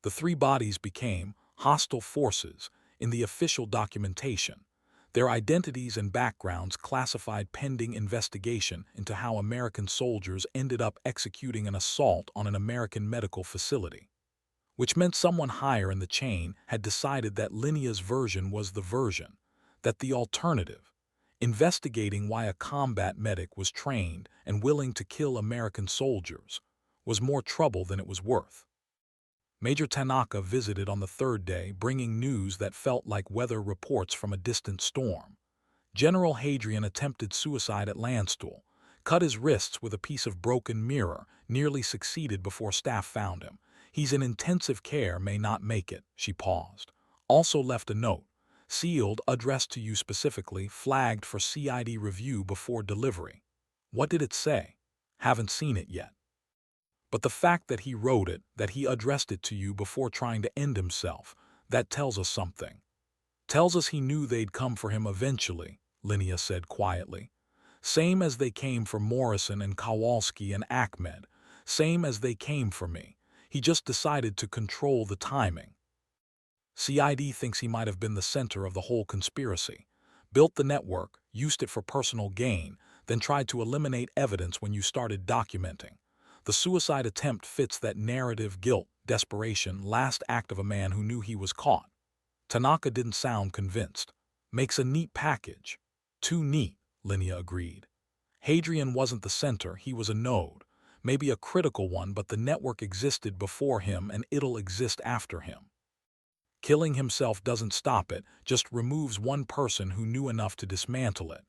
The three bodies became hostile forces in the official documentation, their identities and backgrounds classified pending investigation into how American soldiers ended up executing an assault on an American medical facility, which meant someone higher in the chain had decided that Linnea's version was the version, that the alternative, investigating why a combat medic was trained and willing to kill American soldiers, was more trouble than it was worth. Major Tanaka visited on the third day, bringing news that felt like weather reports from a distant storm. General Hadrian attempted suicide at Landstuhl, cut his wrists with a piece of broken mirror, nearly succeeded before staff found him. He's in intensive care, may not make it. She paused. Also left a note, sealed, addressed to you specifically, flagged for CID review before delivery. What did it say? Haven't seen it yet. But the fact that he wrote it, that he addressed it to you before trying to end himself, that tells us something. Tells us he knew they'd come for him eventually, Linnea said quietly. Same as they came for Morrison and Kowalski and Ahmed, same as they came for me. He just decided to control the timing. CID thinks he might have been the center of the whole conspiracy. Built the network, used it for personal gain, then tried to eliminate evidence when you started documenting. The suicide attempt fits that narrative: guilt, desperation, last act of a man who knew he was caught. Tanaka didn't sound convinced. Makes a neat package. Too neat, Linnea agreed. Hadrian wasn't the center, he was a node. Maybe a critical one, but the network existed before him and it'll exist after him. Killing himself doesn't stop it, just removes one person who knew enough to dismantle it.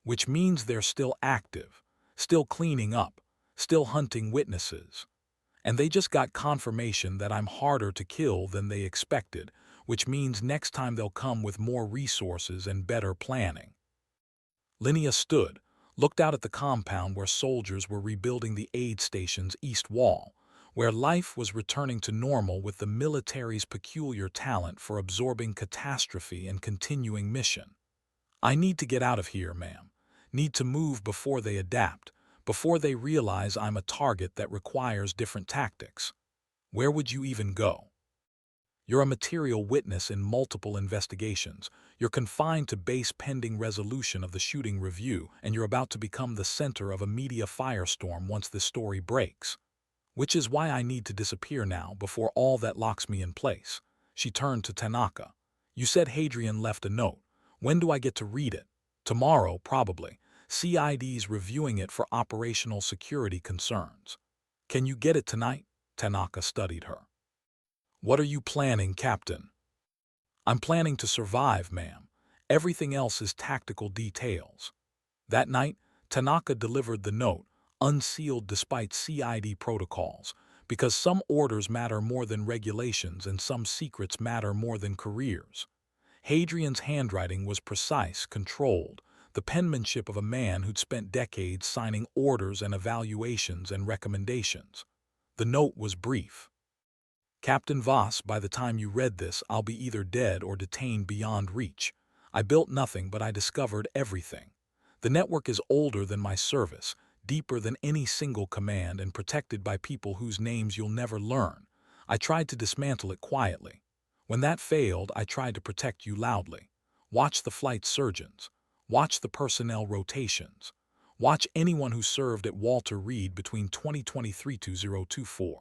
Which means they're still active, still cleaning up, still hunting witnesses. And they just got confirmation that I'm harder to kill than they expected, which means next time they'll come with more resources and better planning. Linnea stood, looked out at the compound where soldiers were rebuilding the aid station's east wall, where life was returning to normal with the military's peculiar talent for absorbing catastrophe and continuing mission. I need to get out of here, ma'am. Need to move before they adapt, before they realize I'm a target that requires different tactics. Where would you even go? You're a material witness in multiple investigations. You're confined to base pending resolution of the shooting review, and you're about to become the center of a media firestorm once this story breaks. Which is why I need to disappear now before all that locks me in place. She turned to Tanaka. You said Hadrian left a note. When do I get to read it? Tomorrow, probably. CID's reviewing it for operational security concerns. Can you get it tonight? Tanaka studied her. What are you planning, Captain? I'm planning to survive, ma'am. Everything else is tactical details. That night, Tanaka delivered the note, unsealed despite CID protocols, because some orders matter more than regulations and some secrets matter more than careers. Hadrian's handwriting was precise, controlled, the penmanship of a man who'd spent decades signing orders and evaluations and recommendations. The note was brief. Captain Voss, by the time you read this, I'll be either dead or detained beyond reach. I built nothing, but I discovered everything. The network is older than my service, deeper than any single command, and protected by people whose names you'll never learn. I tried to dismantle it quietly. When that failed, I tried to protect you loudly. Watch the flight surgeons. Watch the personnel rotations. Watch anyone who served at Walter Reed between 2023-2024.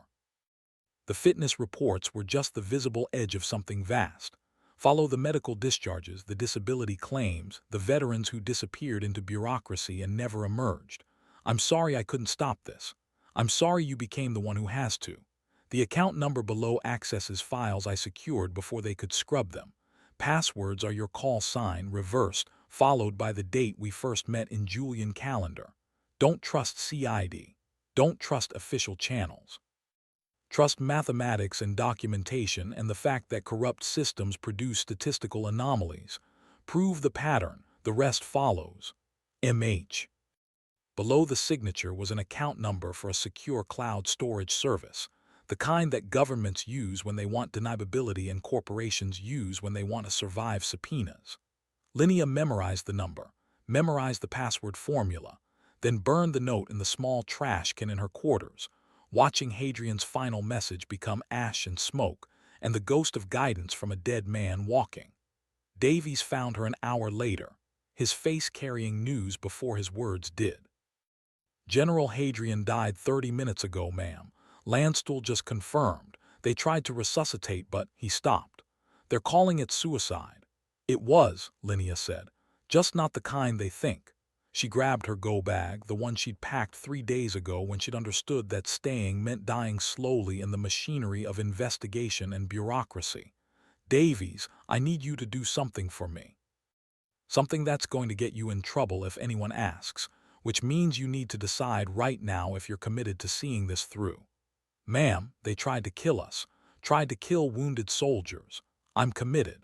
The fitness reports were just the visible edge of something vast. Follow the medical discharges, the disability claims, the veterans who disappeared into bureaucracy and never emerged. I'm sorry I couldn't stop this. I'm sorry you became the one who has to. The account number below accesses files I secured before they could scrub them. Passwords are your call sign, reversed, followed by the date we first met in Julian calendar. Don't trust CID. Don't trust official channels. Trust mathematics and documentation and the fact that corrupt systems produce statistical anomalies. Prove the pattern, the rest follows. MH. Below the signature was an account number for a secure cloud storage service. The kind that governments use when they want deniability and corporations use when they want to survive subpoenas. Linnea memorized the number, memorized the password formula, then burned the note in the small trash can in her quarters, watching Hadrian's final message become ash and smoke and the ghost of guidance from a dead man walking. Davies found her an hour later, his face carrying news before his words did. General Hadrian died 30 minutes ago, ma'am. Landstuhl just confirmed. They tried to resuscitate, but he stopped. They're calling it suicide. It was, Linnea said, just not the kind they think. She grabbed her go-bag, the one she'd packed 3 days ago when she'd understood that staying meant dying slowly in the machinery of investigation and bureaucracy. Davies, I need you to do something for me. Something that's going to get you in trouble if anyone asks, which means you need to decide right now if you're committed to seeing this through. Ma'am, they tried to kill us, tried to kill wounded soldiers. I'm committed.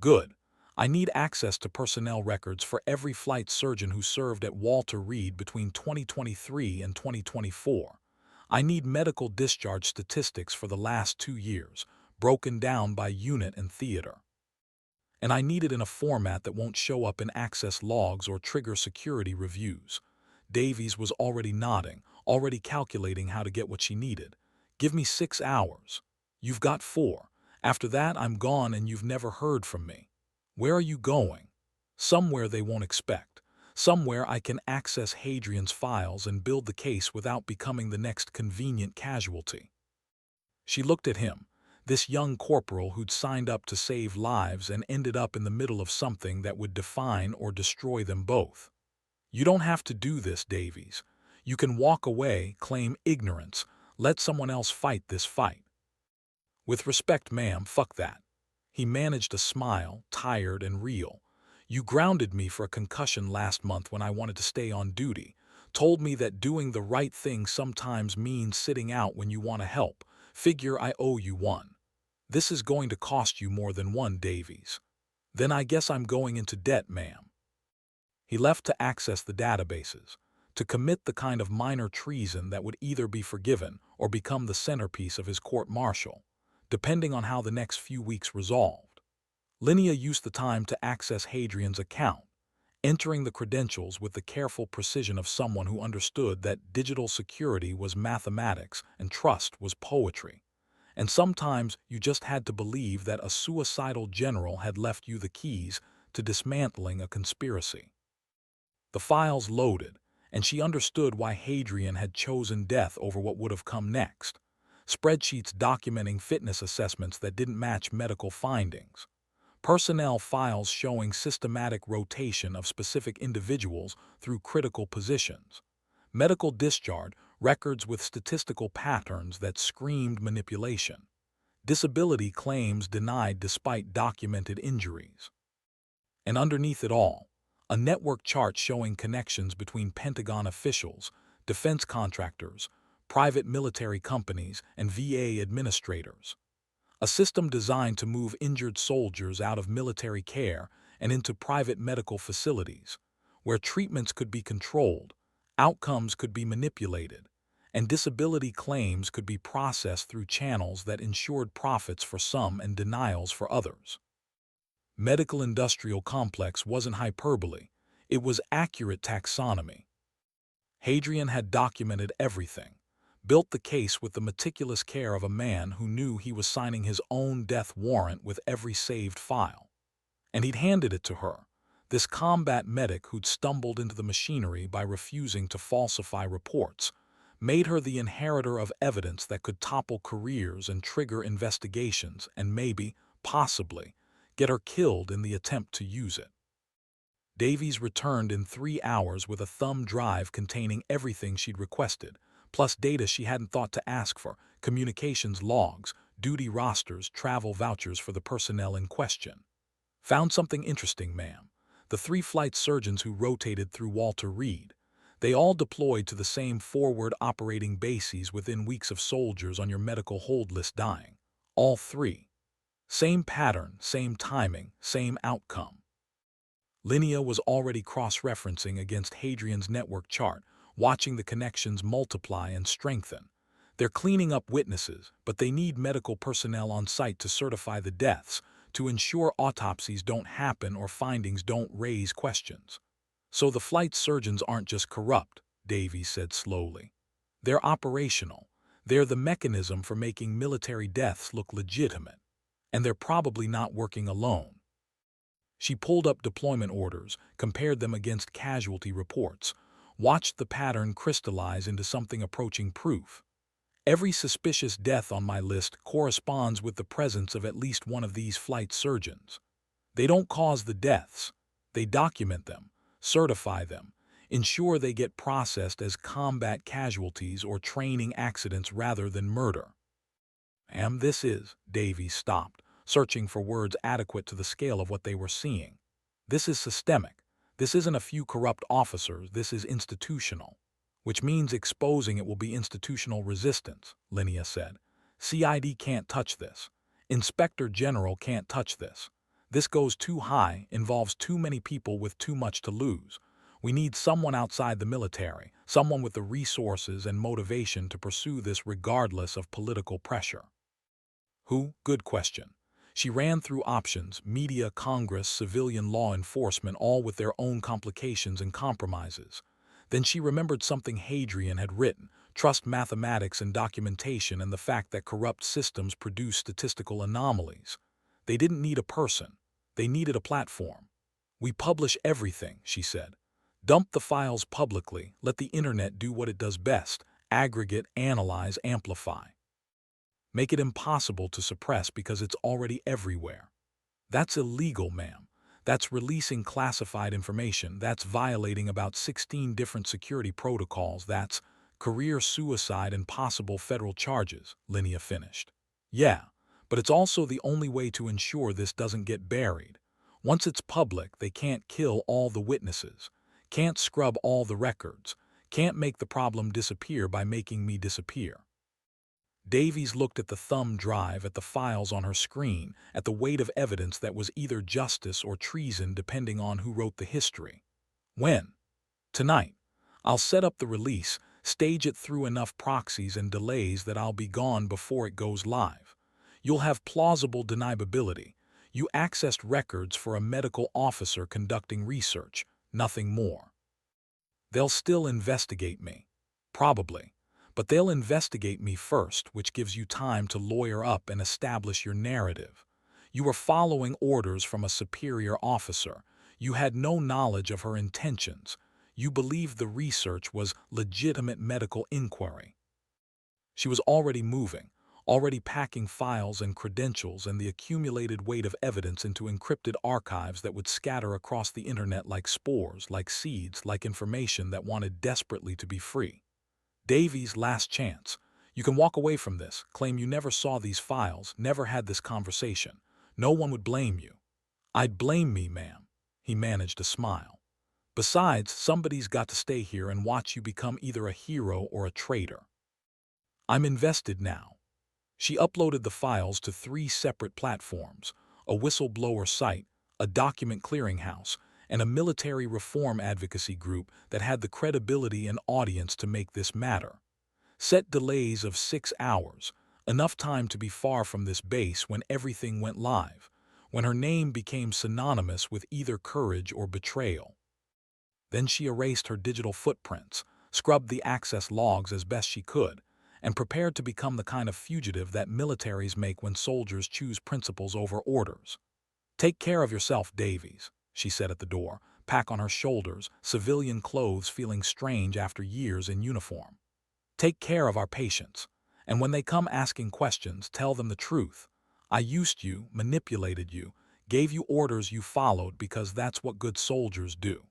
Good. I need access to personnel records for every flight surgeon who served at Walter Reed between 2023 and 2024. I need medical discharge statistics for the last 2 years, broken down by unit and theater. And I need it in a format that won't show up in access logs or trigger security reviews. Davies was already nodding, already calculating how to get what she needed. Give me 6 hours. You've got 4. After that, I'm gone and you've never heard from me. Where are you going? Somewhere they won't expect. Somewhere I can access Hadrian's files and build the case without becoming the next convenient casualty. She looked at him, this young corporal who'd signed up to save lives and ended up in the middle of something that would define or destroy them both. You don't have to do this, Davies. You can walk away, claim ignorance, let someone else fight this fight. With respect, ma'am, fuck that. He managed a smile, tired and real. You grounded me for a concussion last month when I wanted to stay on duty. Told me that doing the right thing sometimes means sitting out when you want to help. Figure I owe you one. This is going to cost you more than one, Davies. Then I guess I'm going into debt, ma'am. He left to access the databases, to commit the kind of minor treason that would either be forgiven or become the centerpiece of his court-martial, depending on how the next few weeks resolved. Linnea used the time to access Hadrian's account, entering the credentials with the careful precision of someone who understood that digital security was mathematics and trust was poetry. And sometimes you just had to believe that a suicidal general had left you the keys to dismantling a conspiracy. The files loaded, and she understood why Hadrian had chosen death over what would have come next. Spreadsheets documenting fitness assessments that didn't match medical findings. Personnel files showing systematic rotation of specific individuals through critical positions. Medical discharge records with statistical patterns that screamed manipulation. Disability claims denied despite documented injuries. And underneath it all, a network chart showing connections between Pentagon officials, defense contractors, private military companies, and VA administrators. A system designed to move injured soldiers out of military care and into private medical facilities, where treatments could be controlled, outcomes could be manipulated, and disability claims could be processed through channels that ensured profits for some and denials for others. Medical-industrial complex wasn't hyperbole, it was accurate taxonomy. Hadrian had documented everything, built the case with the meticulous care of a man who knew he was signing his own death warrant with every saved file. And he'd handed it to her, this combat medic who'd stumbled into the machinery by refusing to falsify reports, made her the inheritor of evidence that could topple careers and trigger investigations and maybe, possibly, get her killed in the attempt to use it. Davies returned in 3 hours with a thumb drive containing everything she'd requested, plus data she hadn't thought to ask for, communications logs, duty rosters, travel vouchers for the personnel in question. Found something interesting, ma'am. The 3 flight surgeons who rotated through Walter Reed. They all deployed to the same forward operating bases within weeks of soldiers on your medical hold list dying. All 3. Same pattern, same timing, same outcome. Linnea was already cross-referencing against Hadrian's network chart, watching the connections multiply and strengthen. They're cleaning up witnesses, but they need medical personnel on site to certify the deaths, to ensure autopsies don't happen or findings don't raise questions. So the flight surgeons aren't just corrupt, Davies said slowly. They're operational. They're the mechanism for making military deaths look legitimate. And they're probably not working alone. She pulled up deployment orders, compared them against casualty reports, watched the pattern crystallize into something approaching proof. Every suspicious death on my list corresponds with the presence of at least one of these flight surgeons. They don't cause the deaths. They document them, certify them, ensure they get processed as combat casualties or training accidents rather than murder. And this is, Davies stopped, searching for words adequate to the scale of what they were seeing. This is systemic. This isn't a few corrupt officers, this is institutional. Which means exposing it will be institutional resistance, Linnea said. CID can't touch this. Inspector General can't touch this. This goes too high, involves too many people with too much to lose. We need someone outside the military, someone with the resources and motivation to pursue this regardless of political pressure. Who? Good question. She ran through options, media, Congress, civilian law enforcement, all with their own complications and compromises. Then she remembered something Hadrian had written, trust mathematics and documentation and the fact that corrupt systems produce statistical anomalies. They didn't need a person. They needed a platform. We publish everything, she said. Dump the files publicly, let the internet do what it does best, aggregate, analyze, amplify. Make it impossible to suppress because it's already everywhere. That's illegal, ma'am. That's releasing classified information. That's violating about 16 different security protocols. That's career suicide and possible federal charges, Linnea finished. Yeah, but it's also the only way to ensure this doesn't get buried. Once it's public, they can't kill all the witnesses, can't scrub all the records, can't make the problem disappear by making me disappear. Davies looked at the thumb drive, at the files on her screen, at the weight of evidence that was either justice or treason depending on who wrote the history. When? Tonight. I'll set up the release, stage it through enough proxies and delays that I'll be gone before it goes live. You'll have plausible deniability. You accessed records for a medical officer conducting research, nothing more. They'll still investigate me. Probably. But they'll investigate me first, which gives you time to lawyer up and establish your narrative. You were following orders from a superior officer. You had no knowledge of her intentions. You believed the research was legitimate medical inquiry. She was already moving, already packing files and credentials and the accumulated weight of evidence into encrypted archives that would scatter across the internet like spores, like seeds, like information that wanted desperately to be free. Davies' last chance. You can walk away from this, claim you never saw these files, never had this conversation. No one would blame you. I'd blame me, ma'am. He managed a smile. Besides, somebody's got to stay here and watch you become either a hero or a traitor. I'm invested now. She uploaded the files to 3 separate platforms, a whistleblower site, a document clearinghouse, and a military reform advocacy group that had the credibility and audience to make this matter. Set delays of 6 hours, enough time to be far from this base when everything went live, when her name became synonymous with either courage or betrayal. Then she erased her digital footprints, scrubbed the access logs as best she could, and prepared to become the kind of fugitive that militaries make when soldiers choose principles over orders. Take care of yourself, Davies, she said at the door, pack on her shoulders, civilian clothes feeling strange after years in uniform. Take care of our patients, and when they come asking questions, tell them the truth. I used you, manipulated you, gave you orders you followed because that's what good soldiers do.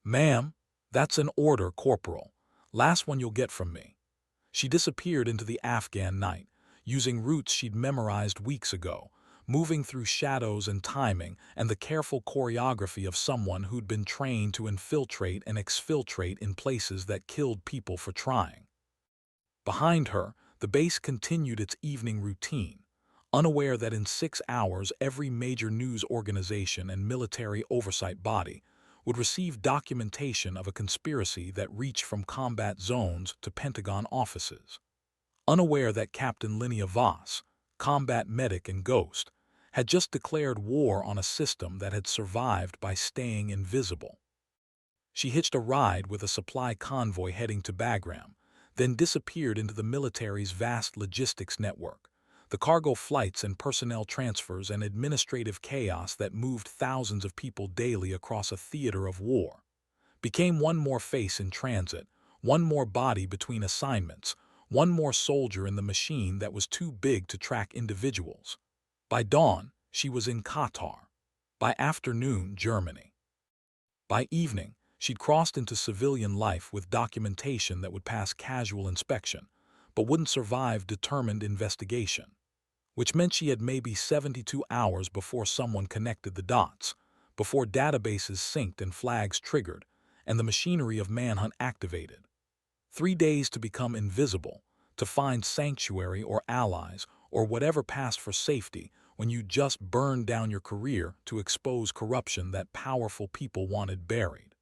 Ma'am, that's an order, Corporal. Last one you'll get from me. She disappeared into the Afghan night, using routes she'd memorized weeks ago, moving through shadows and timing and the careful choreography of someone who'd been trained to infiltrate and exfiltrate in places that killed people for trying. Behind her, the base continued its evening routine, unaware that in 6 hours every major news organization and military oversight body would receive documentation of a conspiracy that reached from combat zones to Pentagon offices. unaware that Captain Linnea Voss, combat medic and ghost, had just declared war on a system that had survived by staying invisible. She hitched a ride with a supply convoy heading to Bagram, then disappeared into the military's vast logistics network, the cargo flights and personnel transfers and administrative chaos that moved thousands of people daily across a theater of war. Became one more face in transit, one more body between assignments, one more soldier in the machine that was too big to track individuals. By dawn, she was in Qatar. By afternoon, Germany. By evening, she'd crossed into civilian life with documentation that would pass casual inspection, but wouldn't survive determined investigation. Which meant she had maybe 72 hours before someone connected the dots, before databases synced and flags triggered, and the machinery of manhunt activated. 3 days to become invisible, to find sanctuary or allies or whatever passed for safety when you just burned down your career to expose corruption that powerful people wanted buried.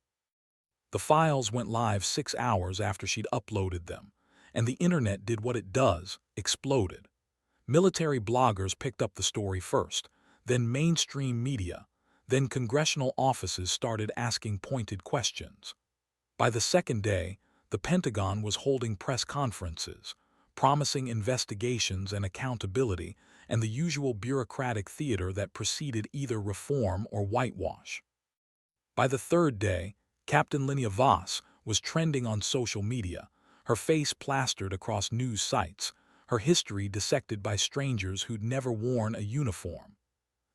The files went live 6 hours after she'd uploaded them, and the internet did what it does, exploded. Military bloggers picked up the story first, then mainstream media, then congressional offices started asking pointed questions. By the second day, the Pentagon was holding press conferences, promising investigations and accountability and the usual bureaucratic theater that preceded either reform or whitewash. By the third day, Captain Linnea Voss was trending on social media, her face plastered across news sites, her history dissected by strangers who'd never worn a uniform.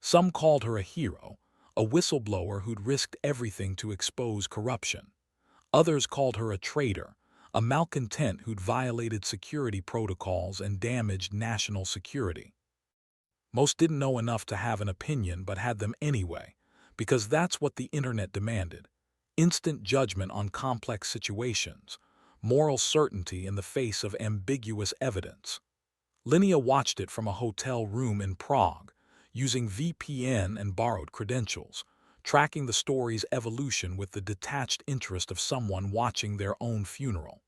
Some called her a hero, a whistleblower who'd risked everything to expose corruption. Others called her a traitor, a malcontent who'd violated security protocols and damaged national security. Most didn't know enough to have an opinion but had them anyway, because that's what the internet demanded. Instant judgment on complex situations, moral certainty in the face of ambiguous evidence. Linnea watched it from a hotel room in Prague, using VPN and borrowed credentials, tracking the story's evolution with the detached interest of someone watching their own funeral.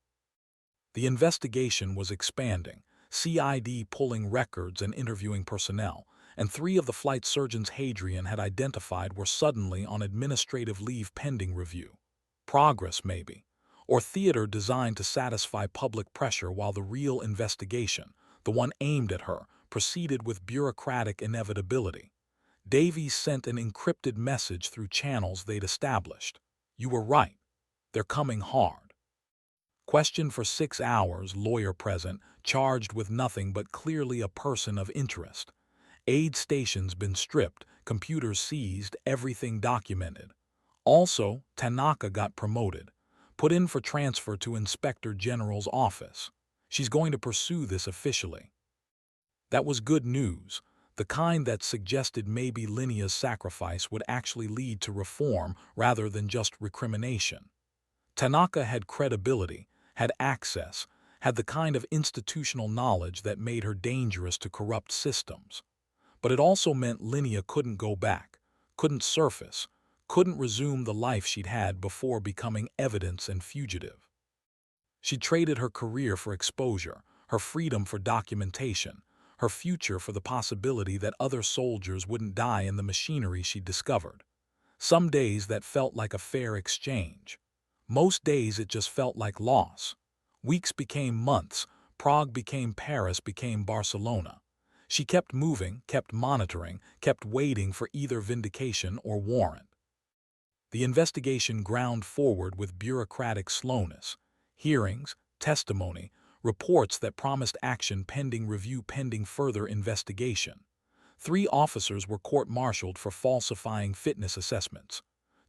The investigation was expanding, CID pulling records and interviewing personnel, and 3 of the flight surgeons Hadrian had identified were suddenly on administrative leave pending review. Progress, maybe, or theater designed to satisfy public pressure while the real investigation, the one aimed at her, proceeded with bureaucratic inevitability. Davies sent an encrypted message through channels they'd established. You were right. They're coming hard. Questioned for 6 hours, lawyer present, charged with nothing but clearly a person of interest. Aid stations been stripped, computers seized, everything documented. Also, Tanaka got promoted, put in for transfer to Inspector General's office. She's going to pursue this officially. That was good news, the kind that suggested maybe Linnea's sacrifice would actually lead to reform rather than just recrimination. Tanaka had credibility, had access, had the kind of institutional knowledge that made her dangerous to corrupt systems. But it also meant Linnea couldn't go back, couldn't surface, couldn't resume the life she'd had before becoming evidence and fugitive. She traded her career for exposure, her freedom for documentation, her future for the possibility that other soldiers wouldn't die in the machinery she'd discovered. Some days that felt like a fair exchange. Most days it just felt like loss. Weeks became months, Prague became Paris, became Barcelona. She kept moving, kept monitoring, kept waiting for either vindication or warrant. The investigation ground forward with bureaucratic slowness. Hearings, testimony, reports that promised action pending review pending further investigation. 3 officers were court-martialed for falsifying fitness assessments.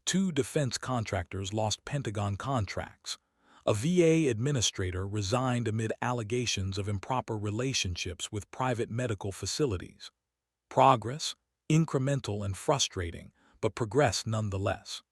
2 defense contractors lost Pentagon contracts. A VA administrator resigned amid allegations of improper relationships with private medical facilities. Progress, incremental and frustrating, but progress nonetheless.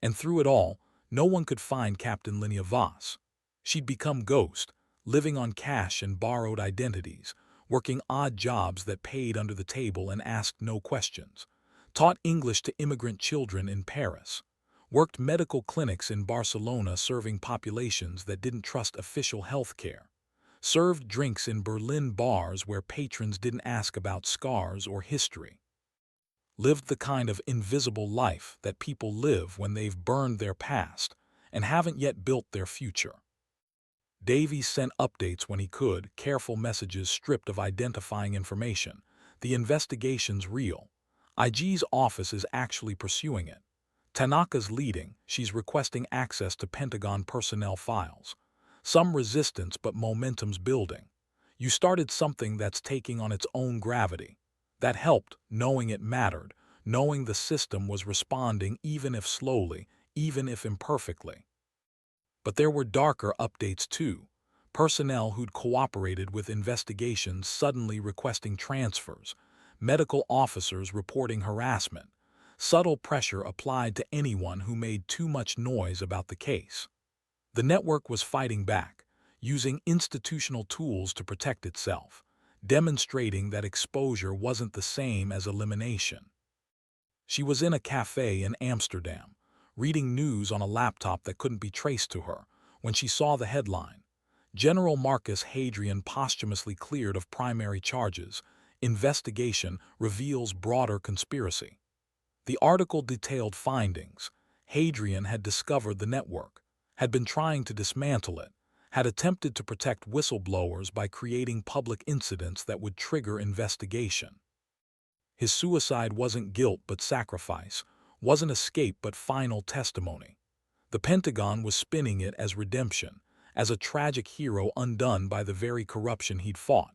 And through it all, no one could find Captain Linnea Voss. She'd become ghost, living on cash and borrowed identities, working odd jobs that paid under the table and asked no questions, taught English to immigrant children in Paris, worked medical clinics in Barcelona serving populations that didn't trust official health care, served drinks in Berlin bars where patrons didn't ask about scars or history, lived the kind of invisible life that people live when they've burned their past and haven't yet built their future. Davies sent updates when he could, careful messages stripped of identifying information. The investigation's real. IG's office is actually pursuing it. Tanaka's leading, she's requesting access to Pentagon personnel files. Some resistance, but momentum's building. You started something that's taking on its own gravity. That helped, knowing it mattered, knowing the system was responding even if slowly, even if imperfectly. But there were darker updates too. Personnel who'd cooperated with investigations suddenly requesting transfers, medical officers reporting harassment, subtle pressure applied to anyone who made too much noise about the case. The network was fighting back, using institutional tools to protect itself, demonstrating that exposure wasn't the same as elimination. She was in a cafe in Amsterdam, reading news on a laptop that couldn't be traced to her, when she saw the headline. General Marcus Hadrian posthumously cleared of primary charges. Investigation reveals broader conspiracy. The article detailed findings. Hadrian had discovered the network, had been trying to dismantle it, had attempted to protect whistleblowers by creating public incidents that would trigger investigation. His suicide wasn't guilt but sacrifice, wasn't escape but final testimony. The Pentagon was spinning it as redemption, as a tragic hero undone by the very corruption he'd fought.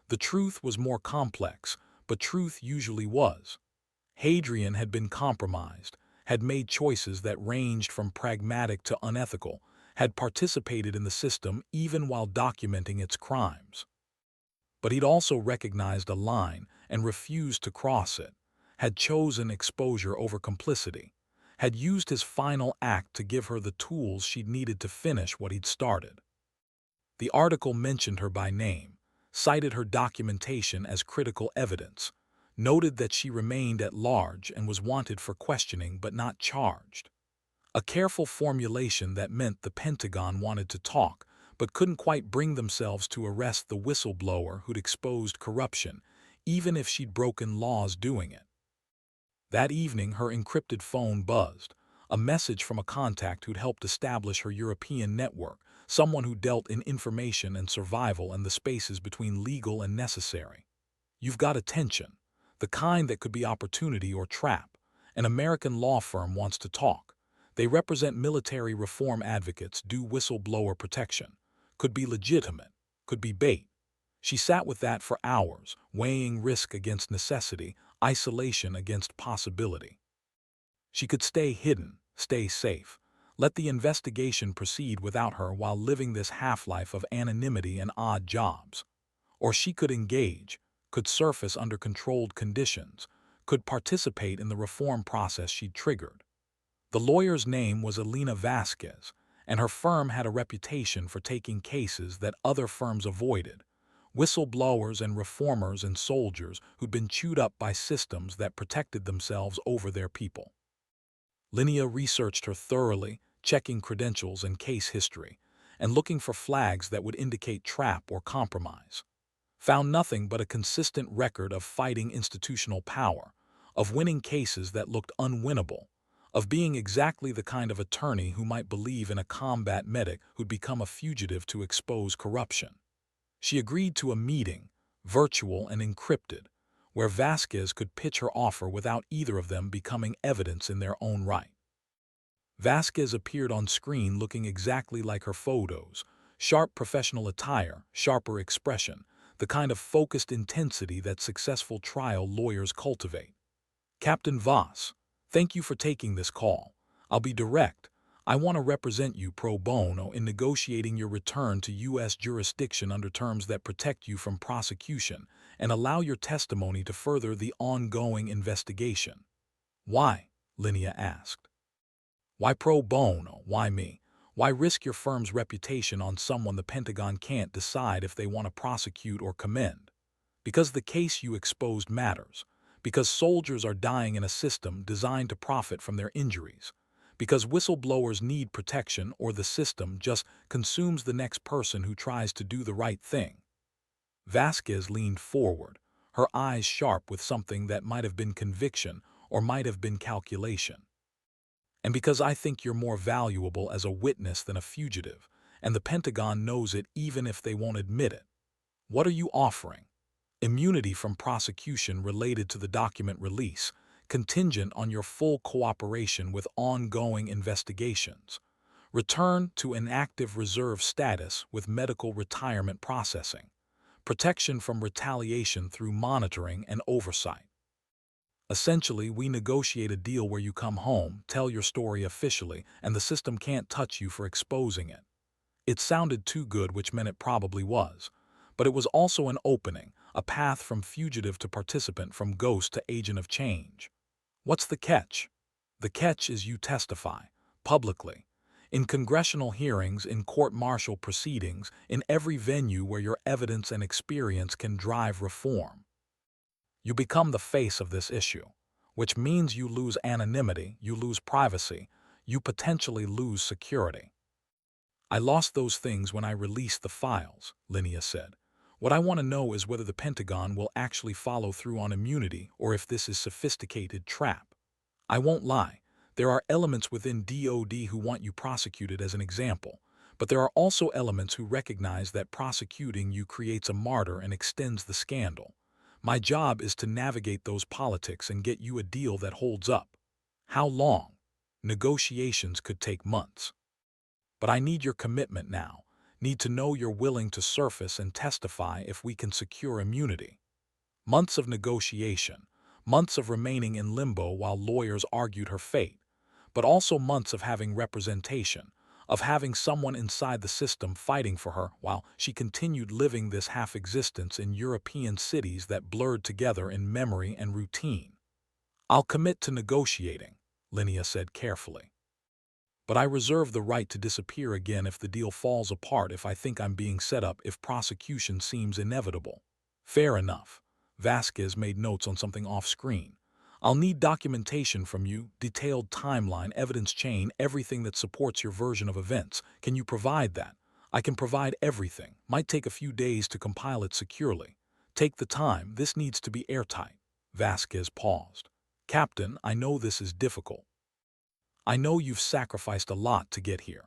The truth was more complex, but truth usually was. Hadrian had been compromised, had made choices that ranged from pragmatic to unethical, had participated in the system even while documenting its crimes. But he'd also recognized a line and refused to cross it, had chosen exposure over complicity, had used his final act to give her the tools she'd needed to finish what he'd started. The article mentioned her by name, cited her documentation as critical evidence, noted that she remained at large and was wanted for questioning but not charged. A careful formulation that meant the Pentagon wanted to talk, but couldn't quite bring themselves to arrest the whistleblower who'd exposed corruption, even if she'd broken laws doing it. That evening, her encrypted phone buzzed, a message from a contact who'd helped establish her European network, someone who dealt in information and survival and the spaces between legal and necessary. "You've got attention, the kind that could be opportunity or trap. An American law firm wants to talk. They represent military reform advocates, do whistleblower protection. Could be legitimate, could be bait." She sat with that for hours, weighing risk against necessity, isolation against possibility. She could stay hidden, stay safe, let the investigation proceed without her while living this half-life of anonymity and odd jobs. Or she could engage, could surface under controlled conditions, could participate in the reform process she'd triggered. The lawyer's name was Elena Vasquez, and her firm had a reputation for taking cases that other firms avoided. Whistleblowers and reformers and soldiers who'd been chewed up by systems that protected themselves over their people. Linnea researched her thoroughly, checking credentials and case history, and looking for flags that would indicate trap or compromise. Found nothing but a consistent record of fighting institutional power, of winning cases that looked unwinnable, of being exactly the kind of attorney who might believe in a combat medic who'd become a fugitive to expose corruption. She agreed to a meeting, virtual and encrypted, where Vasquez could pitch her offer without either of them becoming evidence in their own right. Vasquez appeared on screen looking exactly like her photos, sharp professional attire, sharper expression, the kind of focused intensity that successful trial lawyers cultivate. "Captain Voss, thank you for taking this call. I'll be direct. I want to represent you pro bono in negotiating your return to U.S. jurisdiction under terms that protect you from prosecution and allow your testimony to further the ongoing investigation." "Why?" Linnea asked. "Why pro bono? Why me? Why risk your firm's reputation on someone the Pentagon can't decide if they want to prosecute or commend? Because the case you exposed matters. Because soldiers are dying in a system designed to profit from their injuries. because whistleblowers need protection or the system just consumes the next person who tries to do the right thing. Vasquez leaned forward, her eyes sharp with something that might have been conviction or might have been calculation. And because I think you're more valuable as a witness than a fugitive, and the Pentagon knows it even if they won't admit it. What are you offering? Immunity from prosecution related to the document release, contingent on your full cooperation with ongoing investigations. Return to inactive reserve status with medical retirement processing. Protection from retaliation through monitoring and oversight. Essentially, we negotiate a deal where you come home, tell your story officially, and the system can't touch you for exposing it. It sounded too good, which meant it probably was. But it was also an opening, a path from fugitive to participant, from ghost to agent of change. What's the catch? The catch is you testify, publicly, in congressional hearings, in court-martial proceedings, in every venue where your evidence and experience can drive reform. You become the face of this issue, which means you lose anonymity, you lose privacy, you potentially lose security. I lost those things when I released the files, Linnea said. What I want to know is whether the Pentagon will actually follow through on immunity or if this is a sophisticated trap. I won't lie, there are elements within DOD who want you prosecuted as an example, but there are also elements who recognize that prosecuting you creates a martyr and extends the scandal. My job is to navigate those politics and get you a deal that holds up. How long? Negotiations could take months. But I need your commitment now, need to know you're willing to surface and testify if we can secure immunity. Months of negotiation, months of remaining in limbo while lawyers argued her fate, but also months of having representation, of having someone inside the system fighting for her while she continued living this half-existence in European cities that blurred together in memory and routine. I'll commit to negotiating, Linnea said carefully. But I reserve the right to disappear again if the deal falls apart, if I think I'm being set up, if prosecution seems inevitable. Fair enough. Vasquez made notes on something off-screen. I'll need documentation from you, detailed timeline, evidence chain, everything that supports your version of events. Can you provide that? I can provide everything. Might take a few days to compile it securely. Take the time. This needs to be airtight. Vasquez paused. Captain, I know this is difficult. I know you've sacrificed a lot to get here,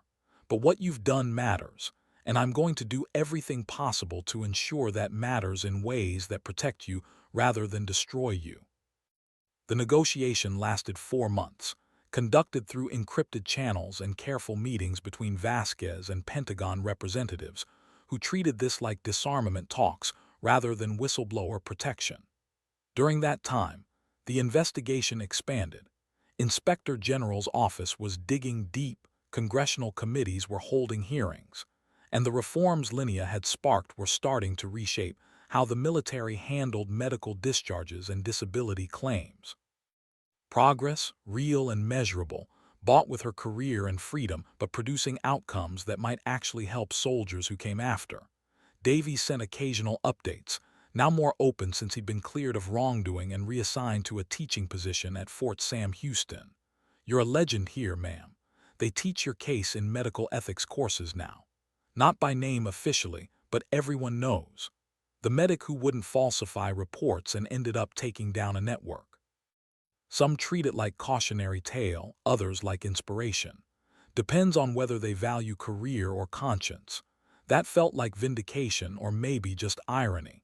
but what you've done matters, and I'm going to do everything possible to ensure that matters in ways that protect you rather than destroy you. The negotiation lasted 4 months, conducted through encrypted channels and careful meetings between Vasquez and Pentagon representatives, who treated this like disarmament talks rather than whistleblower protection. During that time, the investigation expanded. Inspector General's office was digging deep, congressional committees were holding hearings, and the reforms Linnea had sparked were starting to reshape how the military handled medical discharges and disability claims. Progress, real and measurable, bought with her career and freedom, but producing outcomes that might actually help soldiers who came after. Davies sent occasional updates, now more open since he'd been cleared of wrongdoing and reassigned to a teaching position at Fort Sam Houston. You're a legend here, ma'am. They teach your case in medical ethics courses now. Not by name officially, but everyone knows. The medic who wouldn't falsify reports and ended up taking down a network. Some treat it like cautionary tale, others like inspiration. Depends on whether they value career or conscience. That felt like vindication or maybe just irony.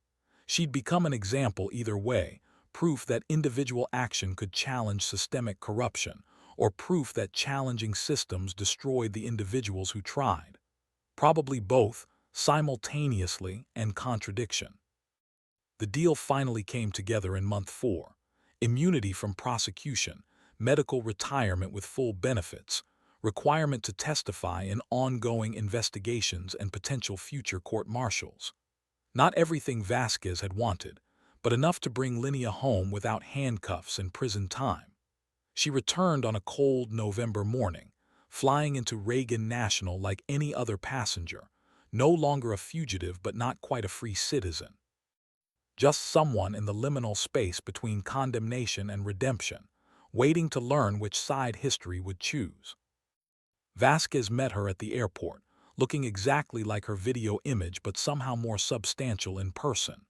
She'd become an example either way, proof that individual action could challenge systemic corruption, or proof that challenging systems destroyed the individuals who tried. Probably both, simultaneously, and contradiction. The deal finally came together in month 4. Immunity from prosecution, medical retirement with full benefits, requirement to testify in ongoing investigations and potential future court-martials. Not everything Vasquez had wanted, but enough to bring Linnea home without handcuffs and prison time. She returned on a cold November morning, flying into Reagan National like any other passenger, no longer a fugitive but not quite a free citizen. Just someone in the liminal space between condemnation and redemption, waiting to learn which side history would choose. Vasquez met her at the airport, looking exactly like her video image but somehow more substantial in person.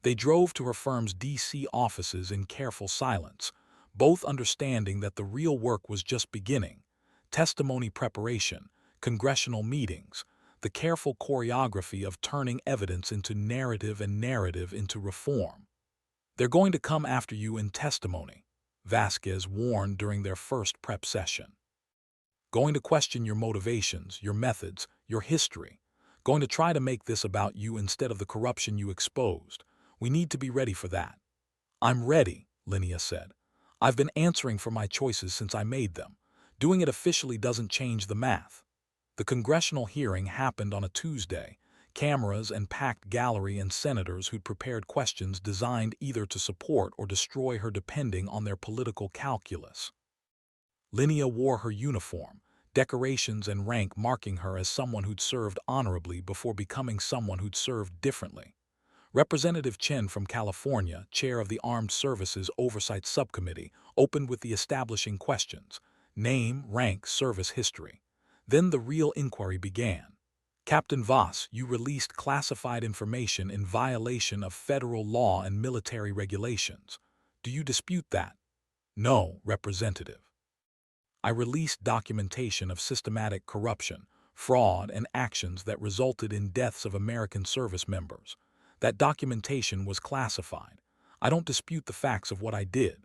They drove to her firm's D.C. offices in careful silence, both understanding that the real work was just beginning. Testimony preparation, congressional meetings, the careful choreography of turning evidence into narrative and narrative into reform. "They're going to come after you in testimony," Vasquez warned during their first prep session. "Going to question your motivations, your methods, your history. Going to try to make this about you instead of the corruption you exposed. We need to be ready for that." "I'm ready," Linnea said. "I've been answering for my choices since I made them. Doing it officially doesn't change the math." The congressional hearing happened on a Tuesday. Cameras and packed gallery and senators who'd prepared questions designed either to support or destroy her depending on their political calculus. Linnea wore her uniform, decorations and rank marking her as someone who'd served honorably before becoming someone who'd served differently. Representative Chen from California, chair of the Armed Services Oversight Subcommittee, opened with the establishing questions: name, rank, service history. Then the real inquiry began. "Captain Voss, you released classified information in violation of federal law and military regulations. Do you dispute that?" "No, Representative. I released documentation of systematic corruption, fraud, and actions that resulted in deaths of American service members. That documentation was classified. I don't dispute the facts of what I did.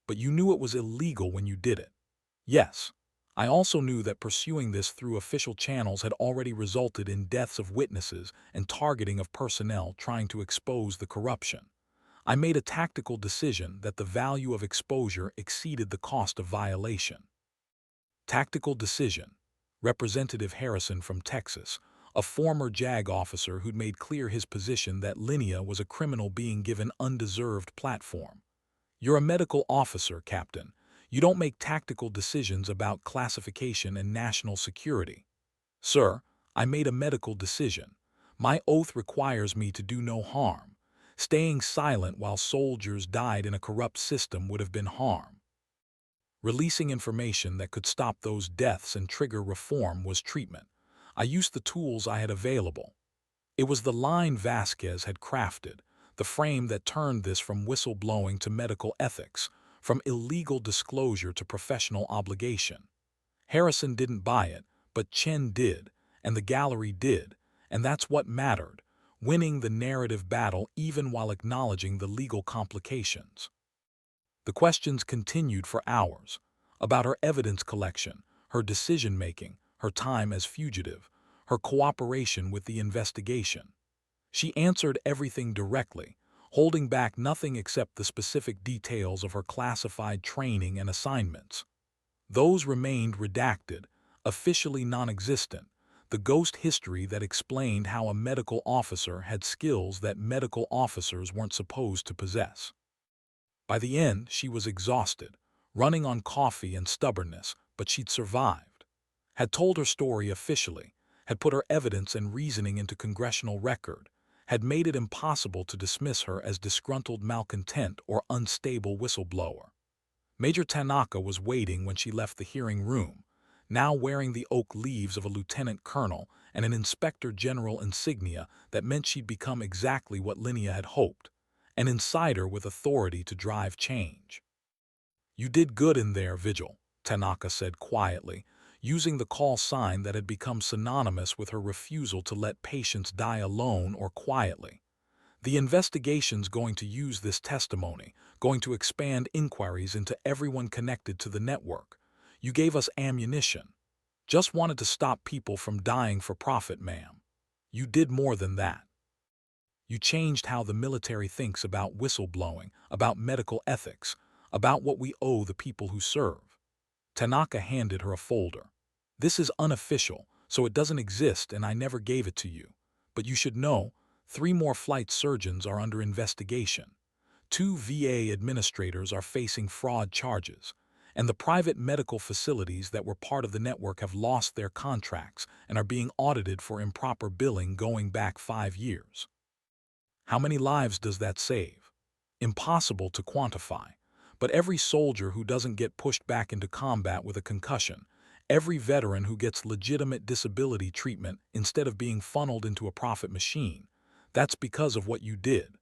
But you knew it was illegal when you did it." "Yes. I also knew that pursuing this through official channels had already resulted in deaths of witnesses and targeting of personnel trying to expose the corruption. I made a tactical decision that the value of exposure exceeded the cost of violation." Tactical decision. Representative Harrison from Texas, a former JAG officer who'd made clear his position that Linnea was a criminal being given undeserved platform. "You're a medical officer, Captain. You don't make tactical decisions about classification and national security." "Sir, I made a medical decision. My oath requires me to do no harm. Staying silent while soldiers died in a corrupt system would have been harm. Releasing information that could stop those deaths and trigger reform was treatment. I used the tools I had available." It was the line Vasquez had crafted, the frame that turned this from whistleblowing to medical ethics, from illegal disclosure to professional obligation. Harrison didn't buy it, but Chen did, and the gallery did, and that's what mattered, winning the narrative battle even while acknowledging the legal complications. The questions continued for hours, about her evidence collection, her decision-making, her time as fugitive, her cooperation with the investigation. She answered everything directly, holding back nothing except the specific details of her classified training and assignments. Those remained redacted, officially non-existent, the ghost history that explained how a medical officer had skills that medical officers weren't supposed to possess. By the end, she was exhausted, running on coffee and stubbornness, but she'd survived. Had told her story officially, had put her evidence and reasoning into congressional record, had made it impossible to dismiss her as disgruntled malcontent or unstable whistleblower. Major Tanaka was waiting when she left the hearing room, now wearing the oak leaves of a lieutenant colonel and an inspector general insignia that meant she'd become exactly what Linnea had hoped, an insider with authority to drive change. "You did good in there, Vigil," Tanaka said quietly, using the call sign that had become synonymous with her refusal to let patients die alone or quietly. "The investigation's going to use this testimony, going to expand inquiries into everyone connected to the network. You gave us ammunition. Just wanted to stop people from dying for profit, ma'am. You did more than that. You changed how the military thinks about whistleblowing, about medical ethics, about what we owe the people who serve." Tanaka handed her a folder. "This is unofficial, so it doesn't exist and I never gave it to you. But you should know, 3 more flight surgeons are under investigation. 2 VA administrators are facing fraud charges, and the private medical facilities that were part of the network have lost their contracts and are being audited for improper billing going back 5 years. How many lives does that save? Impossible to quantify, but every soldier who doesn't get pushed back into combat with a concussion, Every veteran who gets legitimate disability treatment instead of being funneled into a profit machine, that's because of what you did.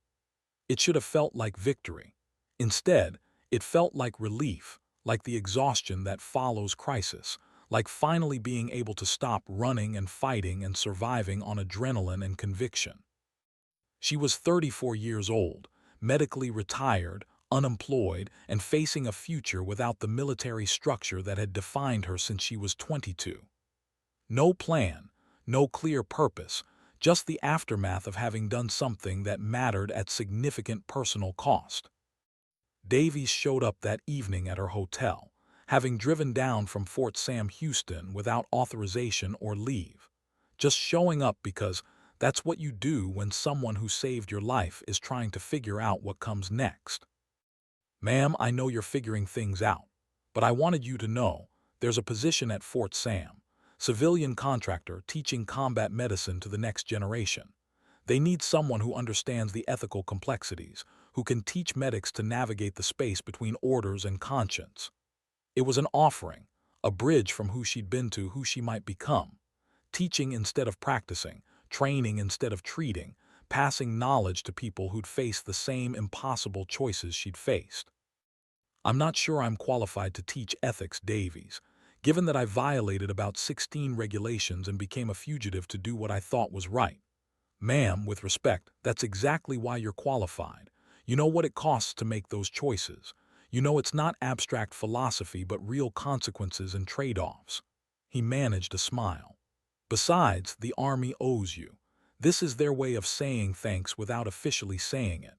It should have felt like victory. Instead, it felt like relief, like the exhaustion that follows crisis, like finally being able to stop running and fighting and surviving on adrenaline and conviction. She was 34 years old, medically retired, unemployed, and facing a future without the military structure that had defined her since she was 22. No plan, no clear purpose, just the aftermath of having done something that mattered at significant personal cost. Davies showed up that evening at her hotel, having driven down from Fort Sam Houston without authorization or leave. Just showing up because that's what you do when someone who saved your life is trying to figure out what comes next. Ma'am, I know you're figuring things out, but I wanted you to know there's a position at Fort Sam, civilian contractor teaching combat medicine to the next generation. They need someone who understands the ethical complexities, who can teach medics to navigate the space between orders and conscience. It was an offering, a bridge from who she'd been to who she might become. Teaching instead of practicing, training instead of treating, passing knowledge to people who'd faced the same impossible choices she'd faced. I'm not sure I'm qualified to teach ethics, Davies, given that I violated about 16 regulations and became a fugitive to do what I thought was right. Ma'am, with respect, that's exactly why you're qualified. You know what it costs to make those choices. You know it's not abstract philosophy but real consequences and trade-offs. He managed a smile. Besides, the Army owes you. This is their way of saying thanks without officially saying it.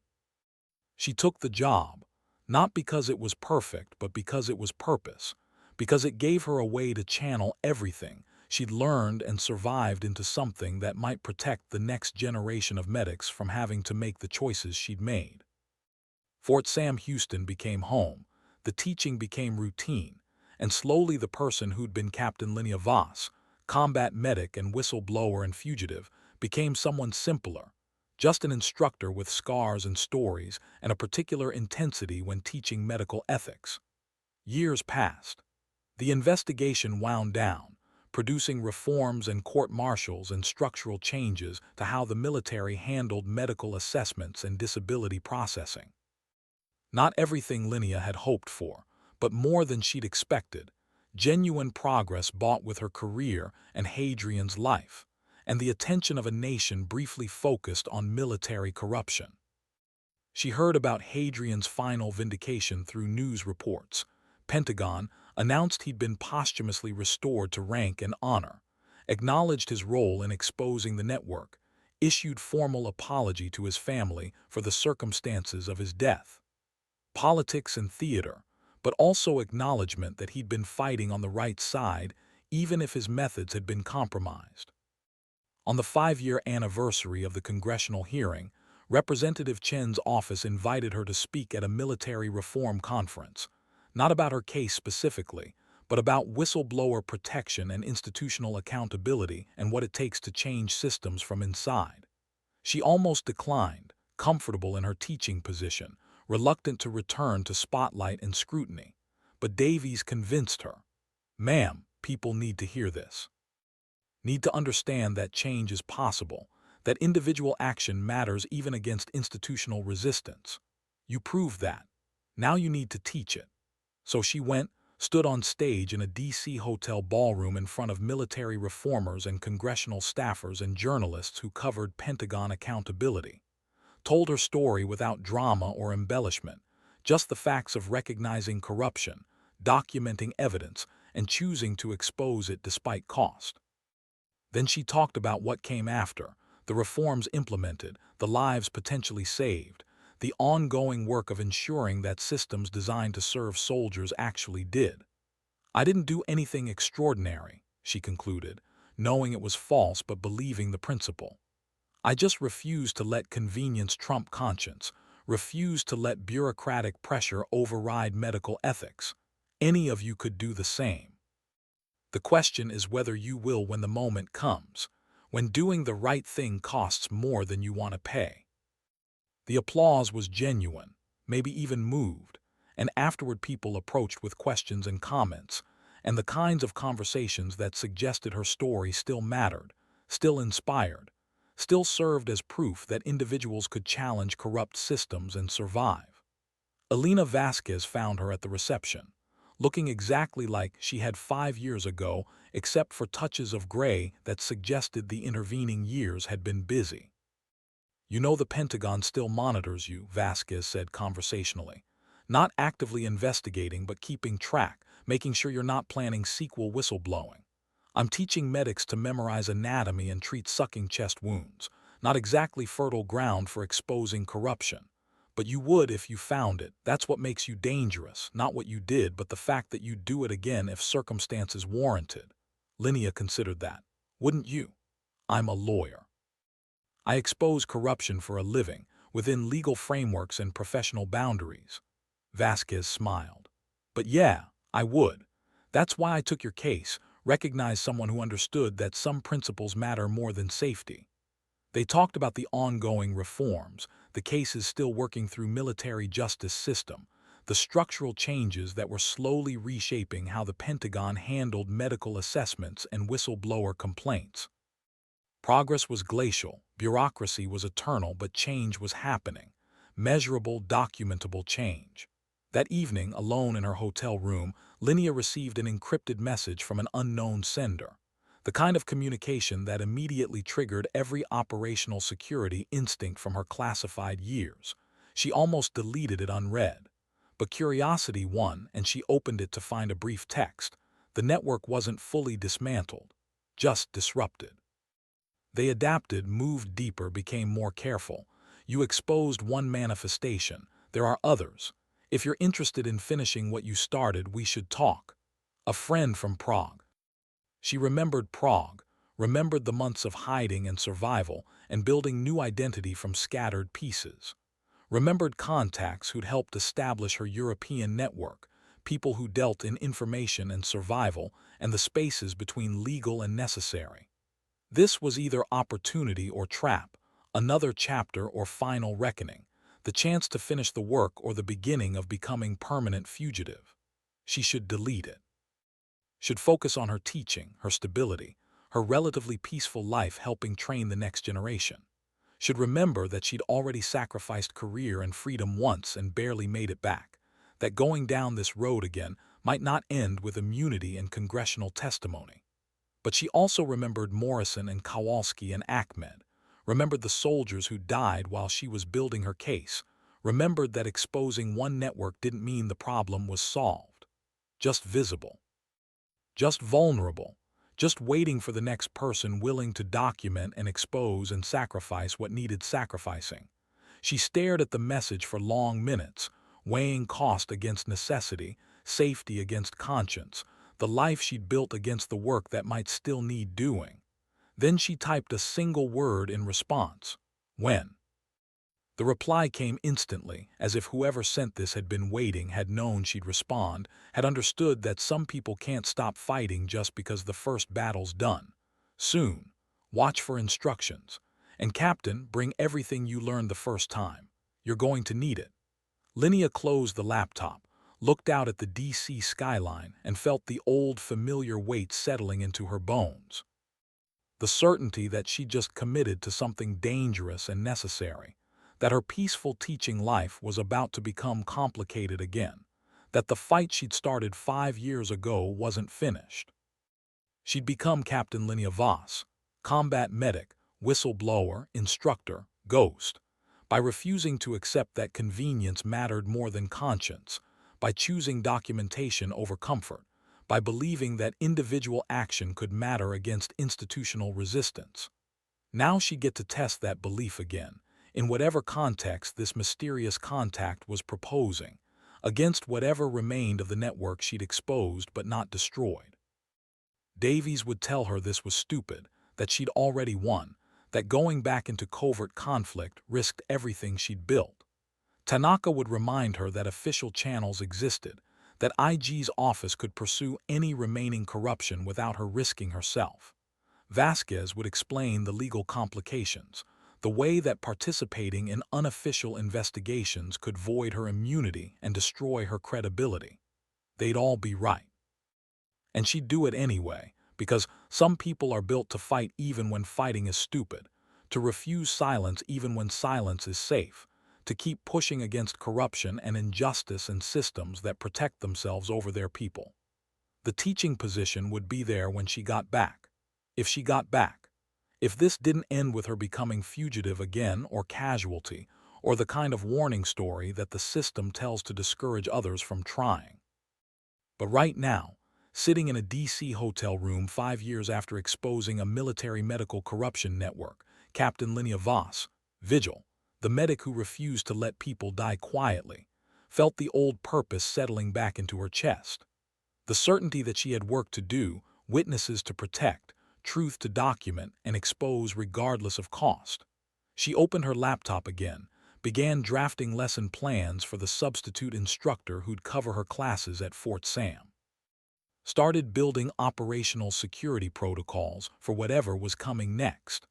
She took the job, not because it was perfect, but because it was purpose, because it gave her a way to channel everything she'd learned and survived into something that might protect the next generation of medics from having to make the choices she'd made. Fort Sam Houston became home, the teaching became routine, and slowly the person who'd been Captain Linnea Voss, combat medic and whistleblower and fugitive, became someone simpler, just an instructor with scars and stories and a particular intensity when teaching medical ethics. Years passed. The investigation wound down, producing reforms and court-martials and structural changes to how the military handled medical assessments and disability processing. Not everything Linnea had hoped for, but more than she'd expected. Genuine progress bought with her career and Hadrian's life, and the attention of a nation briefly focused on military corruption. She heard about Hadrian's final vindication through news reports. Pentagon announced he'd been posthumously restored to rank and honor, acknowledged his role in exposing the network, issued formal apology to his family for the circumstances of his death. Politics and theater, but also acknowledgement that he'd been fighting on the right side even if his methods had been compromised. On the 5-year anniversary of the congressional hearing, Representative Chen's office invited her to speak at a military reform conference, not about her case specifically, but about whistleblower protection and institutional accountability and what it takes to change systems from inside. She almost declined, comfortable in her teaching position, reluctant to return to spotlight and scrutiny. But Davies convinced her. Ma'am, people need to hear this. Need to understand that change is possible, that individual action matters even against institutional resistance. You proved that. Now you need to teach it. So she went, stood on stage in a D.C. hotel ballroom in front of military reformers and congressional staffers and journalists who covered Pentagon accountability. Told her story without drama or embellishment, just the facts of recognizing corruption, documenting evidence, and choosing to expose it despite cost. Then she talked about what came after, the reforms implemented, the lives potentially saved, the ongoing work of ensuring that systems designed to serve soldiers actually did. I didn't do anything extraordinary, she concluded, knowing it was false but believing the principle. I just refused to let convenience trump conscience, refused to let bureaucratic pressure override medical ethics. Any of you could do the same. The question is whether you will when the moment comes, when doing the right thing costs more than you want to pay. The applause was genuine, maybe even moved, and afterward people approached with questions and comments, and the kinds of conversations that suggested her story still mattered, still inspired, still served as proof that individuals could challenge corrupt systems and survive. Elena Vasquez found her at the reception, looking exactly like she had 5 years ago, except for touches of gray that suggested the intervening years had been busy. "You know the Pentagon still monitors you," Vasquez said conversationally. "Not actively investigating, but keeping track, making sure you're not planning sequel whistleblowing. I'm teaching medics to memorize anatomy and treat sucking chest wounds. Not exactly fertile ground for exposing corruption. But you would if you found it. That's what makes you dangerous, not what you did, but the fact that you'd do it again if circumstances warranted." Linnea considered that. "Wouldn't you?" "I'm a lawyer. I expose corruption for a living, within legal frameworks and professional boundaries." Vasquez smiled. "But yeah, I would. That's why I took your case, recognized someone who understood that some principles matter more than safety." They talked about the ongoing reforms, the cases still working through military justice system, the structural changes that were slowly reshaping how the Pentagon handled medical assessments and whistleblower complaints. Progress was glacial, bureaucracy was eternal, but change was happening. Measurable, documentable change. That evening, alone in her hotel room, Linnea received an encrypted message from an unknown sender. The kind of communication that immediately triggered every operational security instinct from her classified years. She almost deleted it unread. But curiosity won, and she opened it to find a brief text. The network wasn't fully dismantled, just disrupted. They adapted, moved deeper, became more careful. "You exposed one manifestation. There are others. If you're interested in finishing what you started, we should talk." A friend from Prague. She remembered Prague, remembered the months of hiding and survival and building new identity from scattered pieces. Remembered contacts who'd helped establish her European network, people who dealt in information and survival and the spaces between legal and necessary. This was either opportunity or trap, another chapter or final reckoning, the chance to finish the work or the beginning of becoming permanent fugitive. She should delete it. Should focus on her teaching, her stability, her relatively peaceful life helping train the next generation. Should remember that she'd already sacrificed career and freedom once and barely made it back, that going down this road again might not end with immunity and congressional testimony. But she also remembered Morrison and Kowalski and Ahmed, remembered the soldiers who died while she was building her case, remembered that exposing one network didn't mean the problem was solved. Just visible. Just vulnerable. Just waiting for the next person willing to document and expose and sacrifice what needed sacrificing. She stared at the message for long minutes, weighing cost against necessity, safety against conscience, the life she'd built against the work that might still need doing. Then she typed a single word in response. "When?" The reply came instantly, as if whoever sent this had been waiting, had known she'd respond, had understood that some people can't stop fighting just because the first battle's done. "Soon. Watch for instructions. And Captain, bring everything you learned the first time. You're going to need it." Linnea closed the laptop, looked out at the DC skyline, and felt the old familiar weight settling into her bones. The certainty that she'd just committed to something dangerous and necessary, that her peaceful teaching life was about to become complicated again, that the fight she'd started 5 years ago wasn't finished. She'd become Captain Linnea Vos, combat medic, whistleblower, instructor, ghost, by refusing to accept that convenience mattered more than conscience, by choosing documentation over comfort, by believing that individual action could matter against institutional resistance. Now she'd get to test that belief again, in whatever context this mysterious contact was proposing, against whatever remained of the network she'd exposed but not destroyed. Davies would tell her this was stupid, that she'd already won, that going back into covert conflict risked everything she'd built. Tanaka would remind her that official channels existed, that IG's office could pursue any remaining corruption without her risking herself. Vasquez would explain the legal complications, the way that participating in unofficial investigations could void her immunity and destroy her credibility. They'd all be right. And she'd do it anyway, because some people are built to fight even when fighting is stupid, to refuse silence even when silence is safe, to keep pushing against corruption and injustice and systems that protect themselves over their people. The teaching position would be there when she got back. If she got back. If this didn't end with her becoming fugitive again or casualty, or the kind of warning story that the system tells to discourage others from trying. But right now, sitting in a DC hotel room 5 years after exposing a military medical corruption network, Captain Linnea Voss, Vigil, the medic who refused to let people die quietly, felt the old purpose settling back into her chest. The certainty that she had work to do, witnesses to protect, truth to document and expose regardless of cost. She opened her laptop again, began drafting lesson plans for the substitute instructor who'd cover her classes at Fort Sam. Started building operational security protocols for whatever was coming next.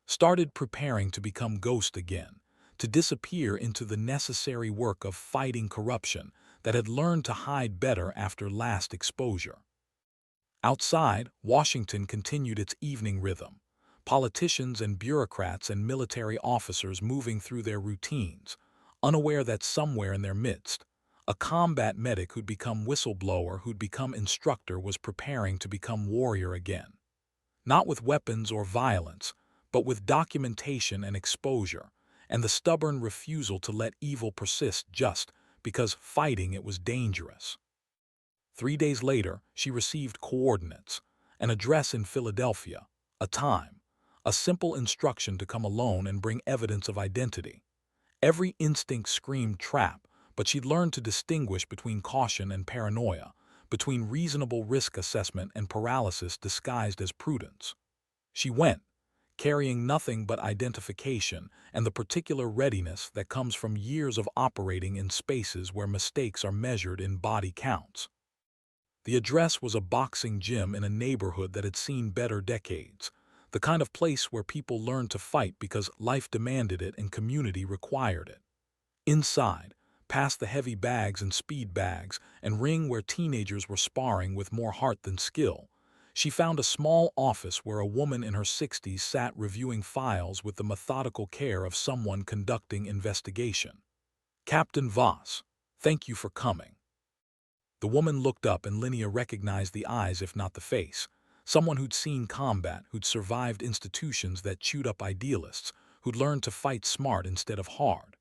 Started preparing to become Ghost again, to disappear into the necessary work of fighting corruption that had learned to hide better after last exposure. Outside, Washington continued its evening rhythm. Politicians and bureaucrats and military officers moving through their routines, unaware that somewhere in their midst, a combat medic who'd become whistleblower, who'd become instructor, was preparing to become warrior again. Not with weapons or violence, but with documentation and exposure, and the stubborn refusal to let evil persist just because fighting it was dangerous. 3 days later, she received coordinates, an address in Philadelphia, a time, a simple instruction to come alone and bring evidence of identity. Every instinct screamed trap, but she'd learned to distinguish between caution and paranoia, between reasonable risk assessment and paralysis disguised as prudence. She went, carrying nothing but identification and the particular readiness that comes from years of operating in spaces where mistakes are measured in body counts. The address was a boxing gym in a neighborhood that had seen better decades, the kind of place where people learned to fight because life demanded it and community required it. Inside, past the heavy bags and speed bags and ring where teenagers were sparring with more heart than skill, she found a small office where a woman in her 60s sat reviewing files with the methodical care of someone conducting investigation. "Captain Voss, thank you for coming." The woman looked up and Linnea recognized the eyes if not the face. Someone who'd seen combat, who'd survived institutions that chewed up idealists, who'd learned to fight smart instead of hard.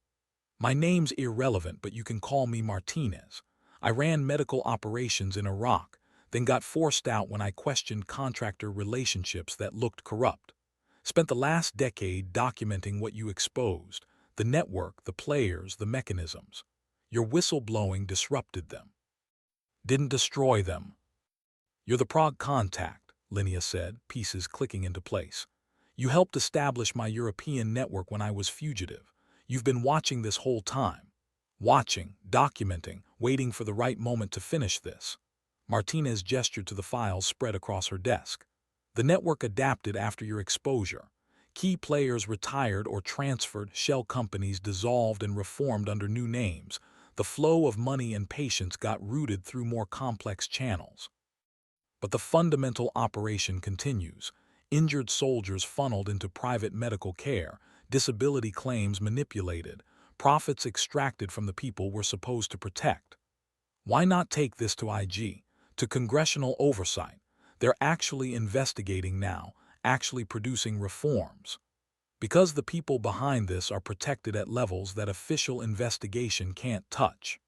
"My name's irrelevant, but you can call me Martinez. I ran medical operations in Iraq, then got forced out when I questioned contractor relationships that looked corrupt. Spent the last decade documenting what you exposed, the network, the players, the mechanisms. Your whistleblowing disrupted them. Didn't destroy them. You're the Prague contact," Linnea said, pieces clicking into place. "You helped establish my European network when I was fugitive. You've been watching this whole time. Watching, documenting, waiting for the right moment to finish this." Martinez gestured to the files spread across her desk. "The network adapted after your exposure. Key players retired or transferred, shell companies dissolved and reformed under new names. The flow of money and patients got routed through more complex channels. But the fundamental operation continues. Injured soldiers funneled into private medical care, disability claims manipulated, profits extracted from the people we're supposed to protect. Why not take this to IG, to congressional oversight? They're actually investigating now, actually producing reforms. Because the people behind this are protected at levels that official investigation can't touch.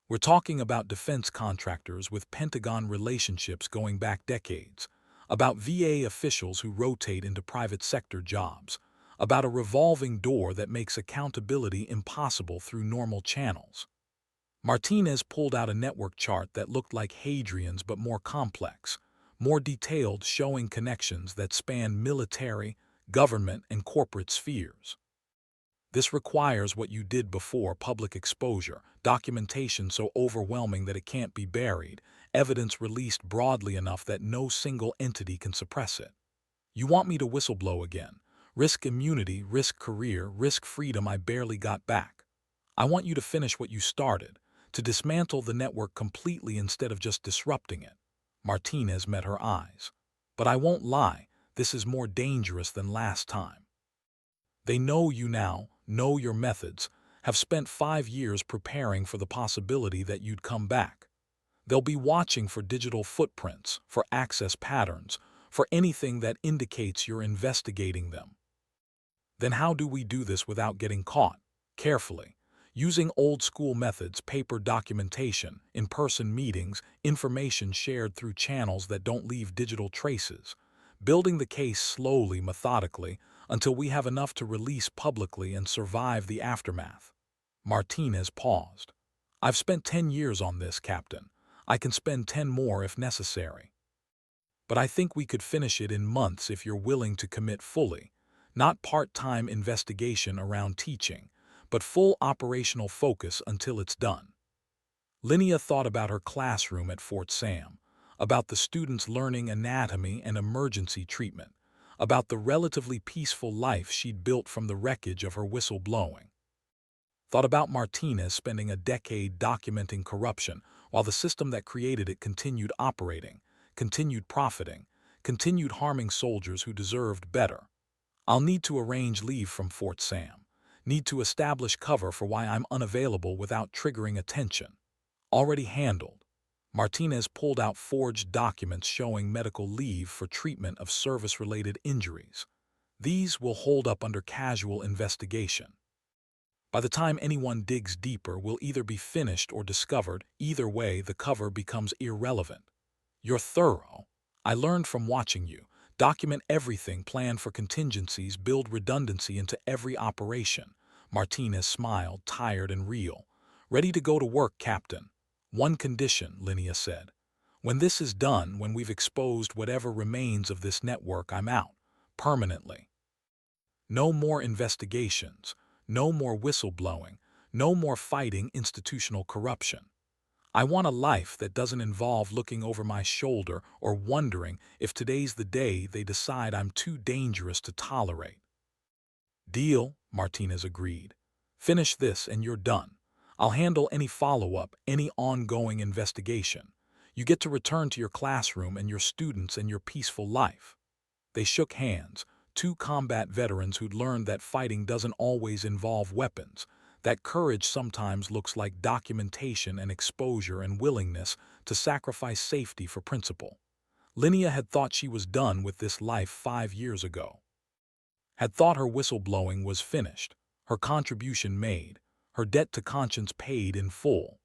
We're talking about defense contractors with Pentagon relationships going back decades, about VA officials who rotate into private sector jobs, about a revolving door that makes accountability impossible through normal channels." Martinez pulled out a network chart that looked like Hadrian's but more complex, more detailed, showing connections that span military, government, and corporate spheres. "This requires what you did before: public exposure, documentation so overwhelming that it can't be buried, evidence released broadly enough that no single entity can suppress it. You want me to whistleblow again, risk immunity, risk career, risk freedom I barely got back. I want you to finish what you started, to dismantle the network completely instead of just disrupting it. Martinez met her eyes. But I won't lie, this is more dangerous than last time. They know you now, know your methods, have spent 5 years preparing for the possibility that you'd come back. They'll be watching for digital footprints, for access patterns, for anything that indicates you're investigating them. Then how do we do this without getting caught? Carefully. Using old-school methods, paper documentation, in-person meetings, information shared through channels that don't leave digital traces. Building the case slowly, methodically, until we have enough to release publicly and survive the aftermath. Martinez paused. I've spent 10 years on this, Captain. I can spend 10 more if necessary. But I think we could finish it in months if you're willing to commit fully. Not part-time investigation around teaching, but full operational focus until it's done. Linnea thought about her classroom at Fort Sam, about the students learning anatomy and emergency treatment, about the relatively peaceful life she'd built from the wreckage of her whistleblowing. Thought about Martinez spending a decade documenting corruption while the system that created it continued operating, continued profiting, continued harming soldiers who deserved better. I'll need to arrange leave from Fort Sam. Need to establish cover for why I'm unavailable without triggering attention. Already handled. Martinez pulled out forged documents showing medical leave for treatment of service-related injuries. These will hold up under casual investigation. By the time anyone digs deeper, we'll either be finished or discovered. Either way, the cover becomes irrelevant. You're thorough. I learned from watching you. Document everything, plan for contingencies, build redundancy into every operation. Martinez smiled, tired and real. Ready to go to work, Captain. One condition, Linnea said. When this is done, when we've exposed whatever remains of this network, I'm out. Permanently. No more investigations. No more whistleblowing. No more fighting institutional corruption. I want a life that doesn't involve looking over my shoulder or wondering if today's the day they decide I'm too dangerous to tolerate. Deal, Martinez agreed. Finish this and you're done. I'll handle any follow-up, any ongoing investigation. You get to return to your classroom and your students and your peaceful life. They shook hands, two combat veterans who'd learned that fighting doesn't always involve weapons, that courage sometimes looks like documentation and exposure and willingness to sacrifice safety for principle. Linnea had thought she was done with this life 5 years ago. Had thought her whistleblowing was finished, her contribution made, her debt to conscience paid in full.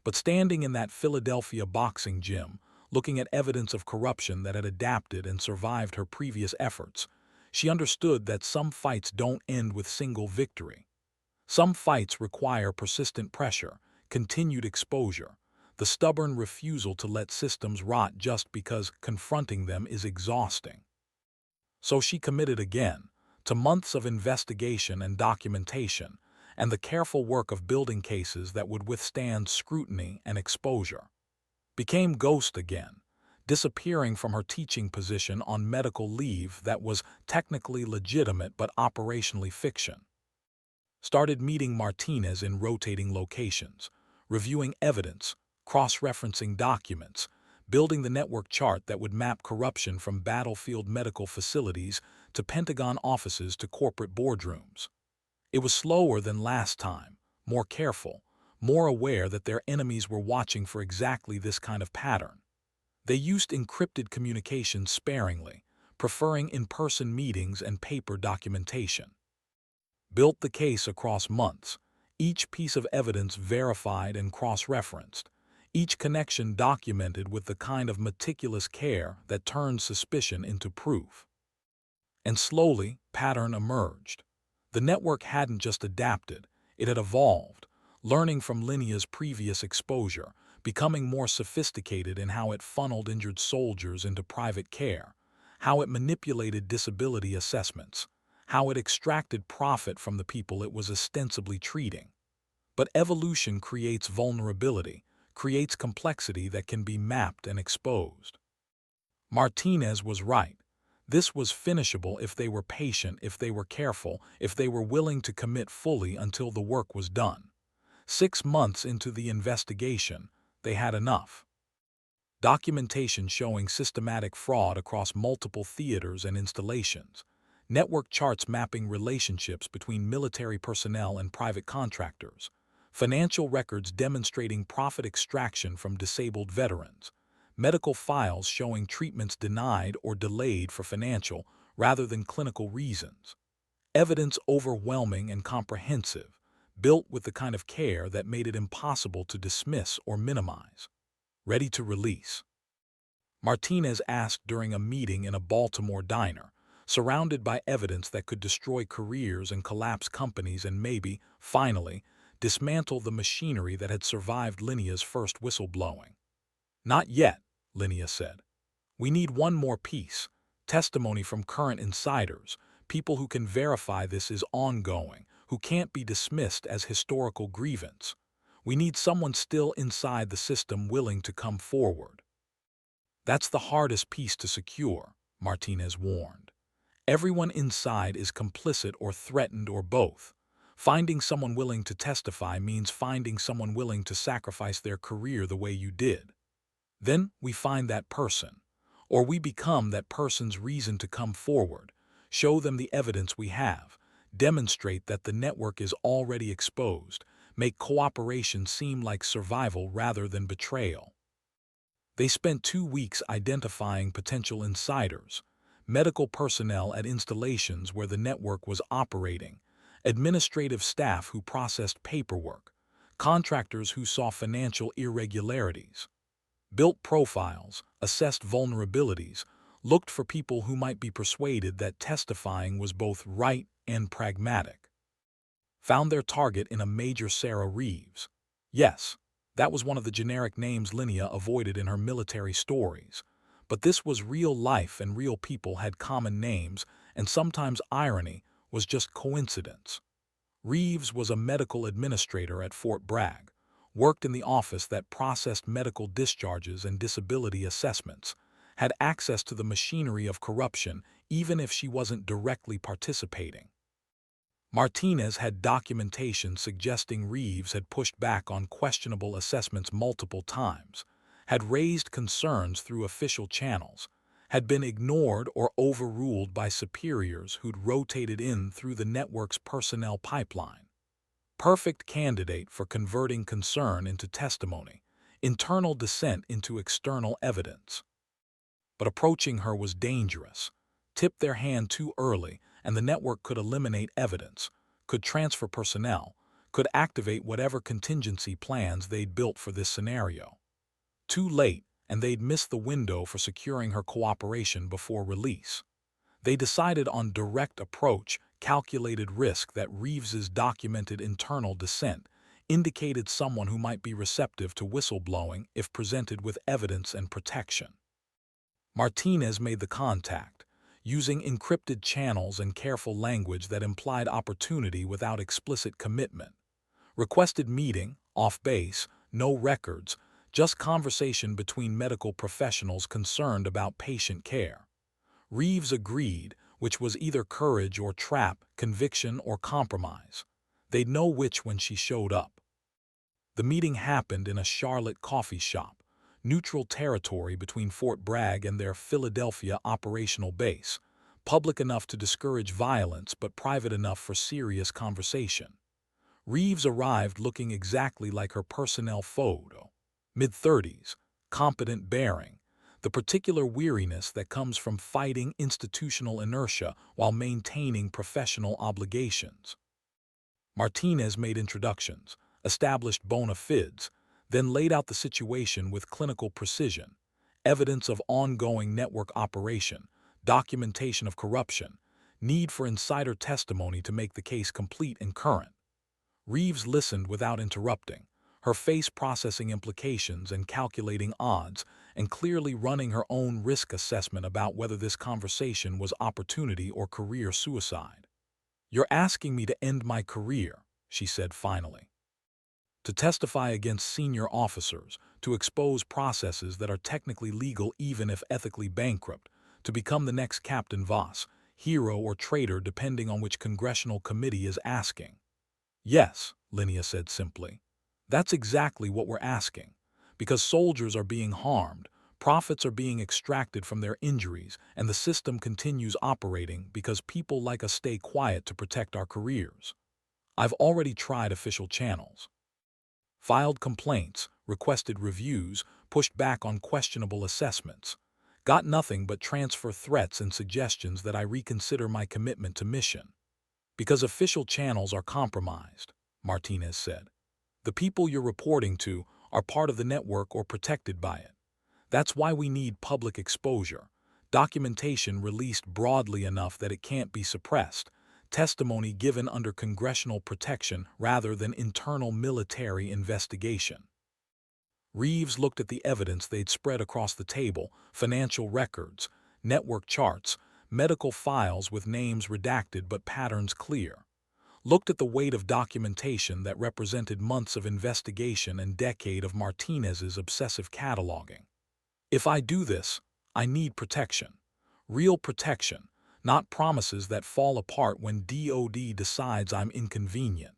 But standing in that Philadelphia boxing gym, looking at evidence of corruption that had adapted and survived her previous efforts, she understood that some fights don't end with single victory. Some fights require persistent pressure, continued exposure, the stubborn refusal to let systems rot just because confronting them is exhausting. So she committed again, to months of investigation and documentation, and the careful work of building cases that would withstand scrutiny and exposure. Became ghost again, disappearing from her teaching position on medical leave that was technically legitimate but operationally fiction. Started meeting Martinez in rotating locations, reviewing evidence, cross-referencing documents, building the network chart that would map corruption from battlefield medical facilities to Pentagon offices to corporate boardrooms. It was slower than last time, more careful, more aware that their enemies were watching for exactly this kind of pattern. They used encrypted communication sparingly, preferring in-person meetings and paper documentation. Built the case across months, each piece of evidence verified and cross-referenced, each connection documented with the kind of meticulous care that turned suspicion into proof. And slowly, pattern emerged. The network hadn't just adapted, it had evolved, learning from Linnea's previous exposure, becoming more sophisticated in how it funneled injured soldiers into private care, how it manipulated disability assessments, how it extracted profit from the people it was ostensibly treating. But evolution creates vulnerability, creates complexity that can be mapped and exposed. Martinez was right. This was finishable if they were patient, if they were careful, if they were willing to commit fully until the work was done. 6 months into the investigation, they had enough. documentation showing systematic fraud across multiple theaters and installations, network charts mapping relationships between military personnel and private contractors, financial records demonstrating profit extraction from disabled veterans, medical files showing treatments denied or delayed for financial rather than clinical reasons. Evidence overwhelming and comprehensive, built with the kind of care that made it impossible to dismiss or minimize. Ready to release. Martinez asked during a meeting in a Baltimore diner, surrounded by evidence that could destroy careers and collapse companies and maybe, finally, dismantle the machinery that had survived Linnea's first whistleblowing. Not yet, Linnea said. We need one more piece, testimony from current insiders, people who can verify this is ongoing, who can't be dismissed as historical grievance. We need someone still inside the system willing to come forward. That's the hardest piece to secure, Martinez warned. Everyone inside is complicit or threatened or both. Finding someone willing to testify means finding someone willing to sacrifice their career the way you did. Then we find that person, or we become that person's reason to come forward, show them the evidence we have, demonstrate that the network is already exposed, make cooperation seem like survival rather than betrayal. They spent 2 weeks identifying potential insiders, medical personnel at installations where the network was operating, administrative staff who processed paperwork, contractors who saw financial irregularities, built profiles, assessed vulnerabilities, looked for people who might be persuaded that testifying was both right and pragmatic. Found their target in a Major Sarah Reeves. Yes, that was one of the generic names Linnea avoided in her military stories. But this was real life and real people had common names, and sometimes irony was just coincidence. Reeves was a medical administrator at Fort Bragg, worked in the office that processed medical discharges and disability assessments, had access to the machinery of corruption even if she wasn't directly participating. Martinez had documentation suggesting Reeves had pushed back on questionable assessments multiple times, had raised concerns through official channels, had been ignored or overruled by superiors who'd rotated in through the network's personnel pipeline. Perfect candidate for converting concern into testimony, internal dissent into external evidence. But approaching her was dangerous. Tip their hand too early, and the network could eliminate evidence, could transfer personnel, could activate whatever contingency plans they'd built for this scenario. Too late, and they'd miss the window for securing her cooperation before release. They decided on direct approach, calculated risk that Reeves's documented internal dissent indicated someone who might be receptive to whistleblowing if presented with evidence and protection. Martinez made the contact, using encrypted channels and careful language that implied opportunity without explicit commitment. Requested meeting, off base, no records, just conversation between medical professionals concerned about patient care. Reeves agreed, which was either courage or trap, conviction or compromise. They'd know which when she showed up. The meeting happened in a Charlotte coffee shop, neutral territory between Fort Bragg and their Philadelphia operational base, public enough to discourage violence but private enough for serious conversation. Reeves arrived looking exactly like her personnel photo, mid-30s, competent bearing, the particular weariness that comes from fighting institutional inertia while maintaining professional obligations. Martinez made introductions, established bona fides, then laid out the situation with clinical precision, evidence of ongoing network operation, documentation of corruption, need for insider testimony to make the case complete and current. Reeves listened without interrupting, her face processing implications and calculating odds, and clearly running her own risk assessment about whether this conversation was opportunity or career suicide. "You're asking me to end my career," she said finally. "To testify against senior officers, to expose processes that are technically legal even if ethically bankrupt, to become the next Captain Voss, hero or traitor depending on which congressional committee is asking." "Yes," Linnea said simply. "That's exactly what we're asking. Because soldiers are being harmed, Profits are being extracted from their injuries, and the system continues operating because people like us stay quiet to protect our careers. I've already tried official channels, filed complaints, requested reviews, pushed back on questionable assessments. Got nothing but transfer threats and suggestions that I reconsider my commitment to mission. Because official channels are compromised, Martinez said. The people you're reporting to are part of the network or protected by it. That's why we need public exposure, documentation released broadly enough that it can't be suppressed, testimony given under congressional protection rather than internal military investigation. Reeves looked at the evidence they'd spread across the table: financial records, network charts, medical files with names redacted but patterns clear. Looked at the weight of documentation that represented months of investigation and decade of Martinez's obsessive cataloging. If I do this, I need protection. Real protection, not promises that fall apart when DOD decides I'm inconvenient.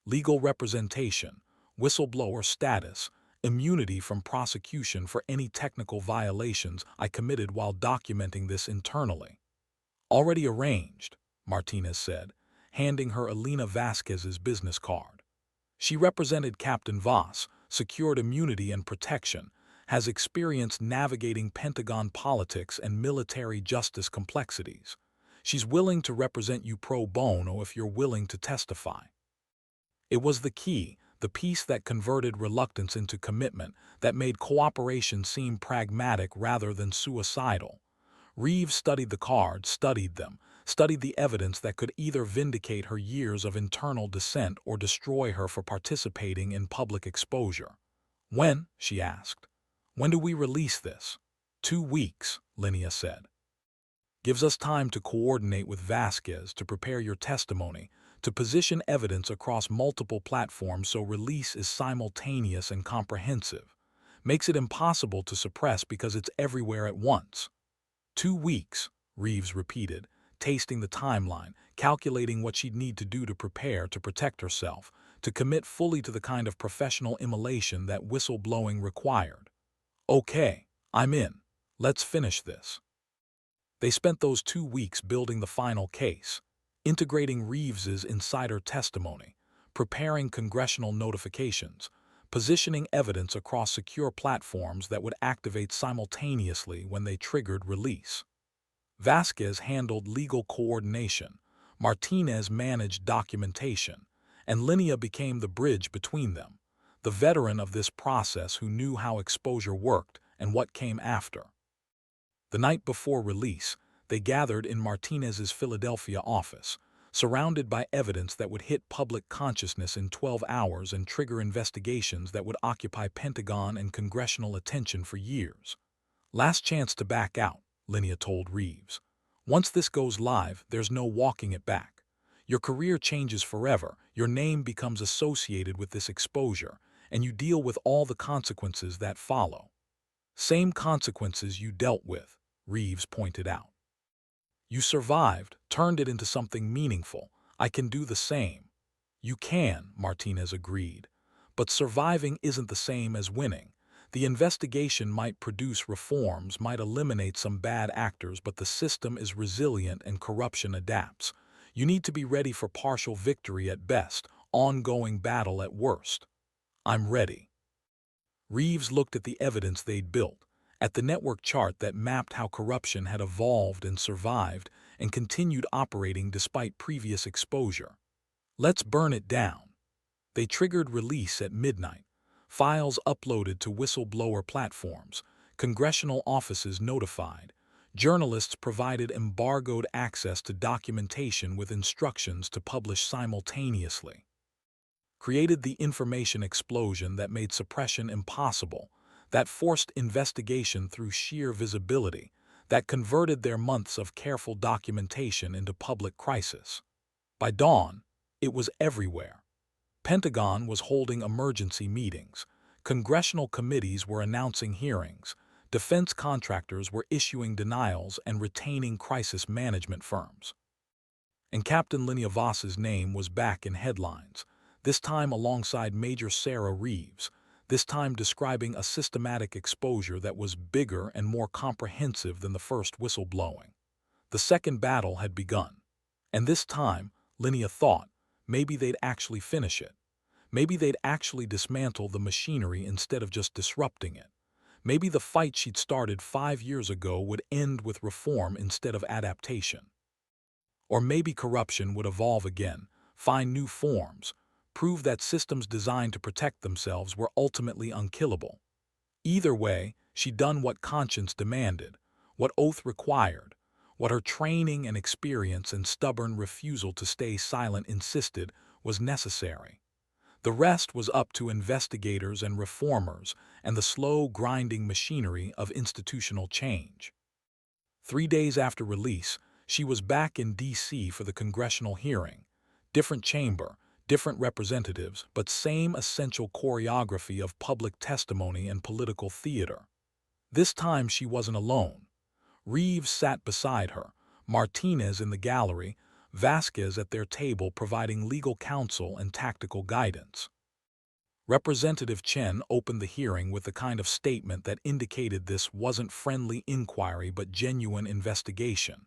Legal representation, whistleblower status, immunity from prosecution for any technical violations I committed while documenting this internally. Already arranged, Martinez said, handing her Elena Vasquez's business card. She represented Captain Voss, secured immunity and protection, has experience navigating Pentagon politics and military justice complexities. She's willing to represent you pro bono if you're willing to testify. It was the key, the piece that converted reluctance into commitment, that made cooperation seem pragmatic rather than suicidal. Reeves studied the cards, studied the evidence that could either vindicate her years of internal dissent or destroy her for participating in public exposure. When? She asked. When do we release this? 2 weeks, Linnea said. Gives us time to coordinate with Vasquez, to prepare your testimony, to position evidence across multiple platforms so release is simultaneous and comprehensive. Makes it impossible to suppress because it's everywhere at once. 2 weeks, Reeves repeated, tasting the timeline, calculating what she'd need to do to prepare, to protect herself, to commit fully to the kind of professional immolation that whistleblowing required. Okay, I'm in. Let's finish this. They spent those 2 weeks building the final case, integrating Reeves's insider testimony, preparing congressional notifications, positioning evidence across secure platforms that would activate simultaneously when they triggered release. Vasquez handled legal coordination, Martinez managed documentation, and Linnea became the bridge between them, the veteran of this process who knew how exposure worked and what came after. The night before release, they gathered in Martinez's Philadelphia office, surrounded by evidence that would hit public consciousness in 12 hours and trigger investigations that would occupy Pentagon and congressional attention for years. Last chance to back out, Linnea told Reeves. Once this goes live, there's no walking it back. Your career changes forever, your name becomes associated with this exposure, and you deal with all the consequences that follow. Same consequences you dealt with, Reeves pointed out. You survived, turned it into something meaningful. I can do the same. You can, Martinez agreed. But surviving isn't the same as winning. The investigation might produce reforms, might eliminate some bad actors, but the system is resilient and corruption adapts. You need to be ready for partial victory at best, ongoing battle at worst. I'm ready. Reeves looked at the evidence they'd built, at the network chart that mapped how corruption had evolved and survived and continued operating despite previous exposure. Let's burn it down. They triggered release at midnight, files uploaded to whistleblower platforms, congressional offices notified, journalists provided embargoed access to documentation with instructions to publish simultaneously. Created the information explosion that made suppression impossible, that forced investigation through sheer visibility, that converted their months of careful documentation into public crisis. By dawn, it was everywhere. Pentagon was holding emergency meetings, congressional committees were announcing hearings, defense contractors were issuing denials and retaining crisis management firms. And Captain Linnea Voss's name was back in headlines, this time alongside Major Sarah Reeves, this time describing a systematic exposure that was bigger and more comprehensive than the first whistleblowing. The second battle had begun. And this time, Linnea thought, maybe they'd actually finish it. Maybe they'd actually dismantle the machinery instead of just disrupting it. Maybe the fight she'd started 5 years ago would end with reform instead of adaptation. Or maybe corruption would evolve again, find new forms, prove that systems designed to protect themselves were ultimately unkillable. Either way, she'd done what conscience demanded, what oath required, what her training and experience and stubborn refusal to stay silent insisted was necessary. The rest was up to investigators and reformers and the slow, grinding machinery of institutional change. 3 days after release, she was back in D.C. for the congressional hearing. Different chamber, different representatives, but same essential choreography of public testimony and political theater. This time she wasn't alone. Reeves sat beside her, Martinez in the gallery, Vasquez at their table providing legal counsel and tactical guidance. Representative Chen opened the hearing with the kind of statement that indicated this wasn't friendly inquiry but genuine investigation.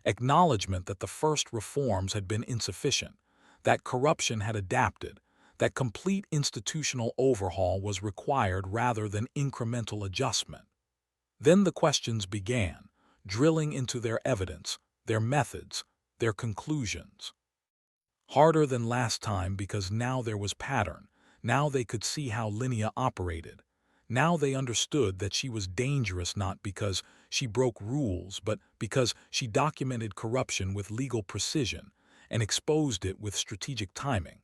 Acknowledgement that the first reforms had been insufficient, that corruption had adapted, that complete institutional overhaul was required rather than incremental adjustment. Then the questions began, drilling into their evidence, their methods, their conclusions. Harder than last time because now there was pattern. Now they could see how Linnea operated. Now they understood that she was dangerous not because she broke rules, but because she documented corruption with legal precision and exposed it with strategic timing.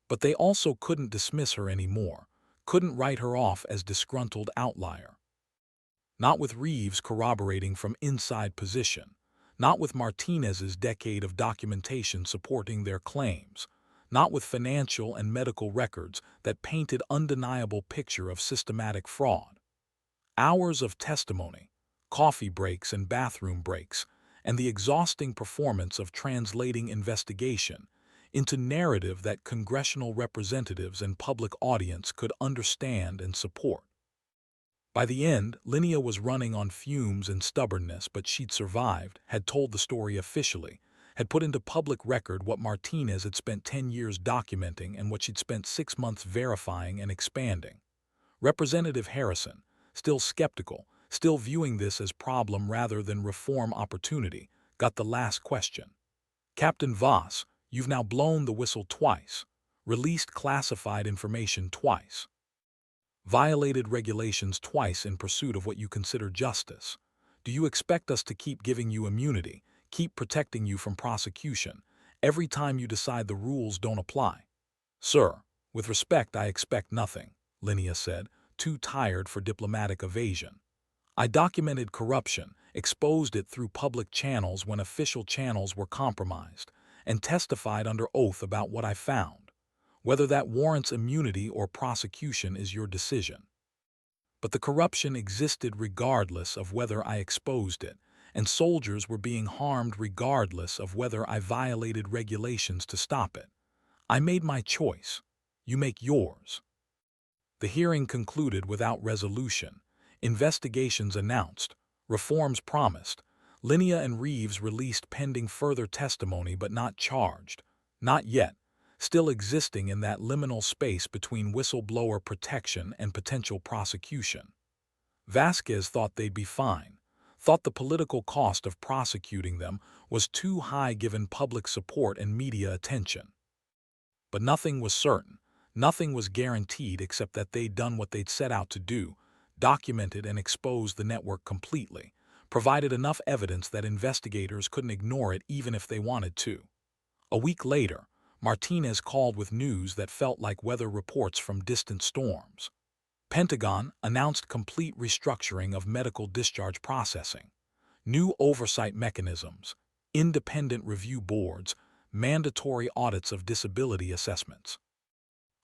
But they also couldn't dismiss her anymore, couldn't write her off as disgruntled outlier. Not with Reeves corroborating from inside position, not with Martinez's decade of documentation supporting their claims, not with financial and medical records that painted undeniable picture of systematic fraud. Hours of testimony, coffee breaks and bathroom breaks, and the exhausting performance of translating investigation into narrative that congressional representatives and public audience could understand and support. By the end, Linnea was running on fumes and stubbornness, but she'd survived, had told the story officially, had put into public record what Martinez had spent 10 years documenting and what she'd spent 6 months verifying and expanding. Representative Harrison, still skeptical, still viewing this as problem rather than reform opportunity, got the last question. Captain Voss, you've now blown the whistle twice, released classified information twice, violated regulations twice in pursuit of what you consider justice. Do you expect us to keep giving you immunity, keep protecting you from prosecution, every time you decide the rules don't apply? Sir, with respect, I expect nothing, Linnea said, too tired for diplomatic evasion. I documented corruption, exposed it through public channels when official channels were compromised, and testified under oath about what I found. Whether that warrants immunity or prosecution is your decision. But the corruption existed regardless of whether I exposed it, and soldiers were being harmed regardless of whether I violated regulations to stop it. I made my choice. You make yours. The hearing concluded without resolution. Investigations announced. Reforms promised. Linnea and Reeves released pending further testimony but not charged. Not yet. Still existing in that liminal space between whistleblower protection and potential prosecution. Vasquez thought they'd be fine, thought the political cost of prosecuting them was too high given public support and media attention. But nothing was certain, nothing was guaranteed except that they'd done what they'd set out to do, documented and exposed the network completely, provided enough evidence that investigators couldn't ignore it even if they wanted to. A week later, Martinez called with news that felt like weather reports from distant storms. Pentagon announced complete restructuring of medical discharge processing, new oversight mechanisms, independent review boards, mandatory audits of disability assessments.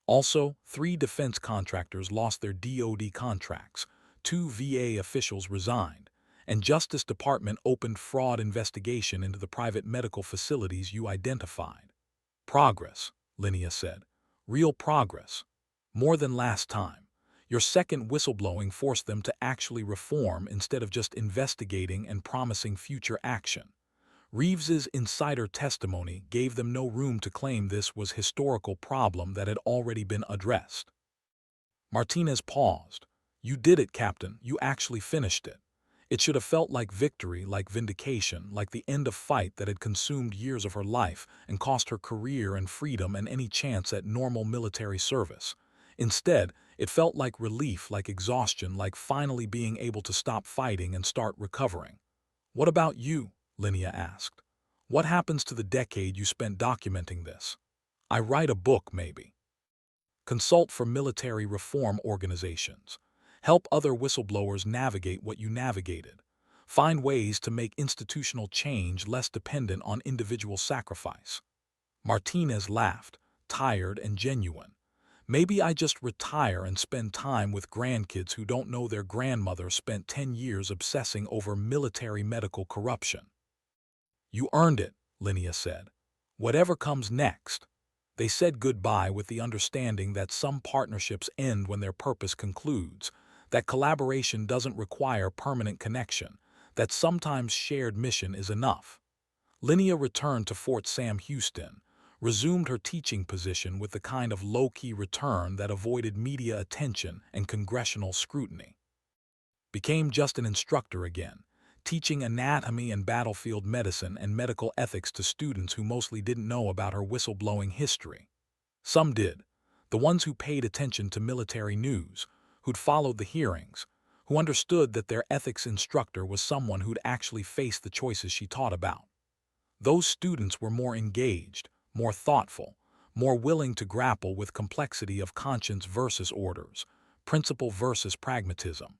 Also, 3 defense contractors lost their DoD contracts, 2 VA officials resigned, and Justice Department opened fraud investigation into the private medical facilities you identified. Progress, Linnea said. Real progress. More than last time. Your second whistleblowing forced them to actually reform instead of just investigating and promising future action. Reeves's insider testimony gave them no room to claim this was a historical problem that had already been addressed. Martinez paused. You did it, Captain. You actually finished it. It should have felt like victory, like vindication, like the end of a fight that had consumed years of her life and cost her career and freedom and any chance at normal military service. Instead, it felt like relief, like exhaustion, like finally being able to stop fighting and start recovering. What about you? Linnea asked. What happens to the decade you spent documenting this? I write a book, maybe. Consult for military reform organizations. Help other whistleblowers navigate what you navigated. Find ways to make institutional change less dependent on individual sacrifice. Martinez laughed, tired and genuine. Maybe I just retire and spend time with grandkids who don't know their grandmother spent 10 years obsessing over military medical corruption. You earned it, Linnea said. Whatever comes next. They said goodbye with the understanding that some partnerships end when their purpose concludes, that collaboration doesn't require permanent connection, that sometimes shared mission is enough. Linnea returned to Fort Sam Houston, resumed her teaching position with the kind of low-key return that avoided media attention and congressional scrutiny. Became just an instructor again, teaching anatomy and battlefield medicine and medical ethics to students who mostly didn't know about her whistleblowing history. Some did, the ones who paid attention to military news, who'd followed the hearings, who understood that their ethics instructor was someone who'd actually faced the choices she taught about. Those students were more engaged, more thoughtful, more willing to grapple with complexity of conscience versus orders, principle versus pragmatism.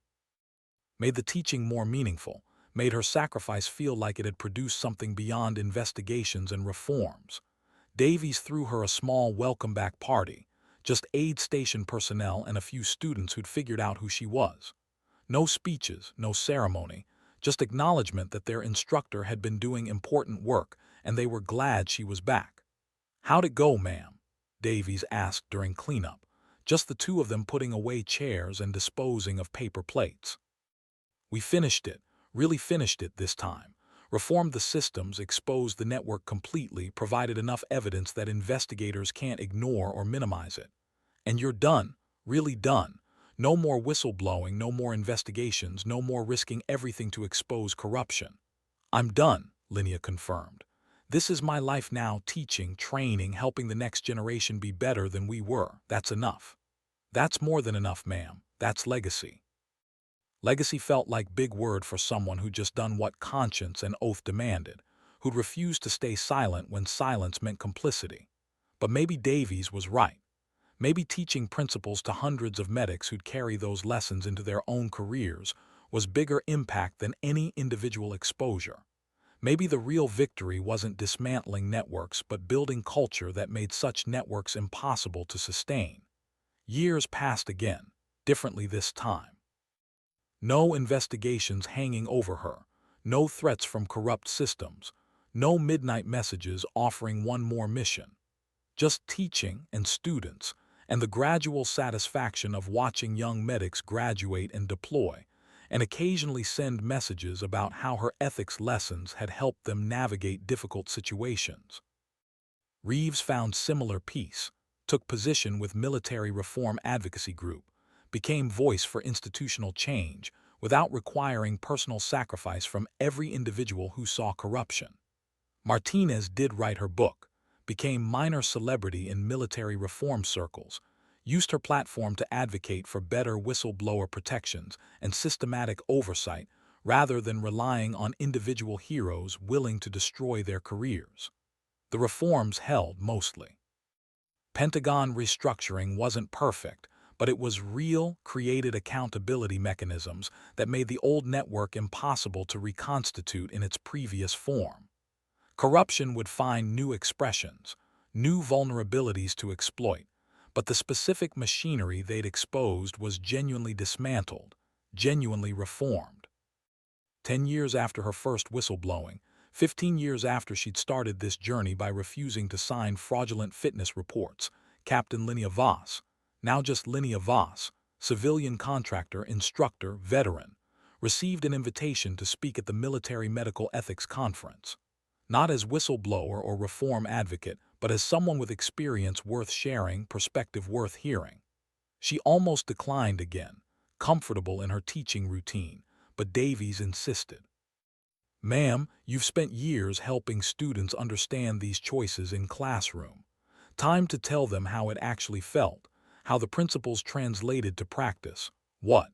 Made the teaching more meaningful, made her sacrifice feel like it had produced something beyond investigations and reforms. Davies threw her a small welcome-back party, just aid station personnel and a few students who'd figured out who she was. No speeches, no ceremony, just acknowledgement that their instructor had been doing important work and they were glad she was back. How'd it go, ma'am? Davies asked during cleanup, just the two of them putting away chairs and disposing of paper plates. We finished it. Really finished it this time. Reformed the systems, exposed the network completely, provided enough evidence that investigators can't ignore or minimize it. And you're done, really done. No more whistleblowing, no more investigations, no more risking everything to expose corruption. I'm done, Linnea confirmed. This is my life now, teaching, training, helping the next generation be better than we were. That's enough. That's more than enough, ma'am. That's legacy. Legacy felt like big word for someone who'd just done what conscience and oath demanded, who'd refused to stay silent when silence meant complicity. But maybe Davies was right. Maybe teaching principles to hundreds of medics who'd carry those lessons into their own careers was bigger impact than any individual exposure. Maybe the real victory wasn't dismantling networks but building culture that made such networks impossible to sustain. Years passed again, differently this time. No investigations hanging over her, no threats from corrupt systems, no midnight messages offering one more mission. Just teaching and students, and the gradual satisfaction of watching young medics graduate and deploy, and occasionally send messages about how her ethics lessons had helped them navigate difficult situations. Reeves found similar peace, took position with military reform advocacy group, became voice for institutional change without requiring personal sacrifice from every individual who saw corruption. Martinez did write her book, became minor celebrity in military reform circles, used her platform to advocate for better whistleblower protections and systematic oversight rather than relying on individual heroes willing to destroy their careers. The reforms held mostly. Pentagon restructuring wasn't perfect, but it was real, created accountability mechanisms that made the old network impossible to reconstitute in its previous form. Corruption would find new expressions, new vulnerabilities to exploit, but the specific machinery they'd exposed was genuinely dismantled, genuinely reformed. 10 years after her first whistleblowing, 15 years after she'd started this journey by refusing to sign fraudulent fitness reports, Captain Linnea Vos, now just Linnea Vos, civilian contractor, instructor, veteran, received an invitation to speak at the Military Medical Ethics Conference. Not as whistleblower or reform advocate, but as someone with experience worth sharing, perspective worth hearing. She almost declined again, comfortable in her teaching routine, but Davies insisted. "Ma'am, you've spent years helping students understand these choices in classroom. Time to tell them how it actually felt, how the principles translated to practice. What?"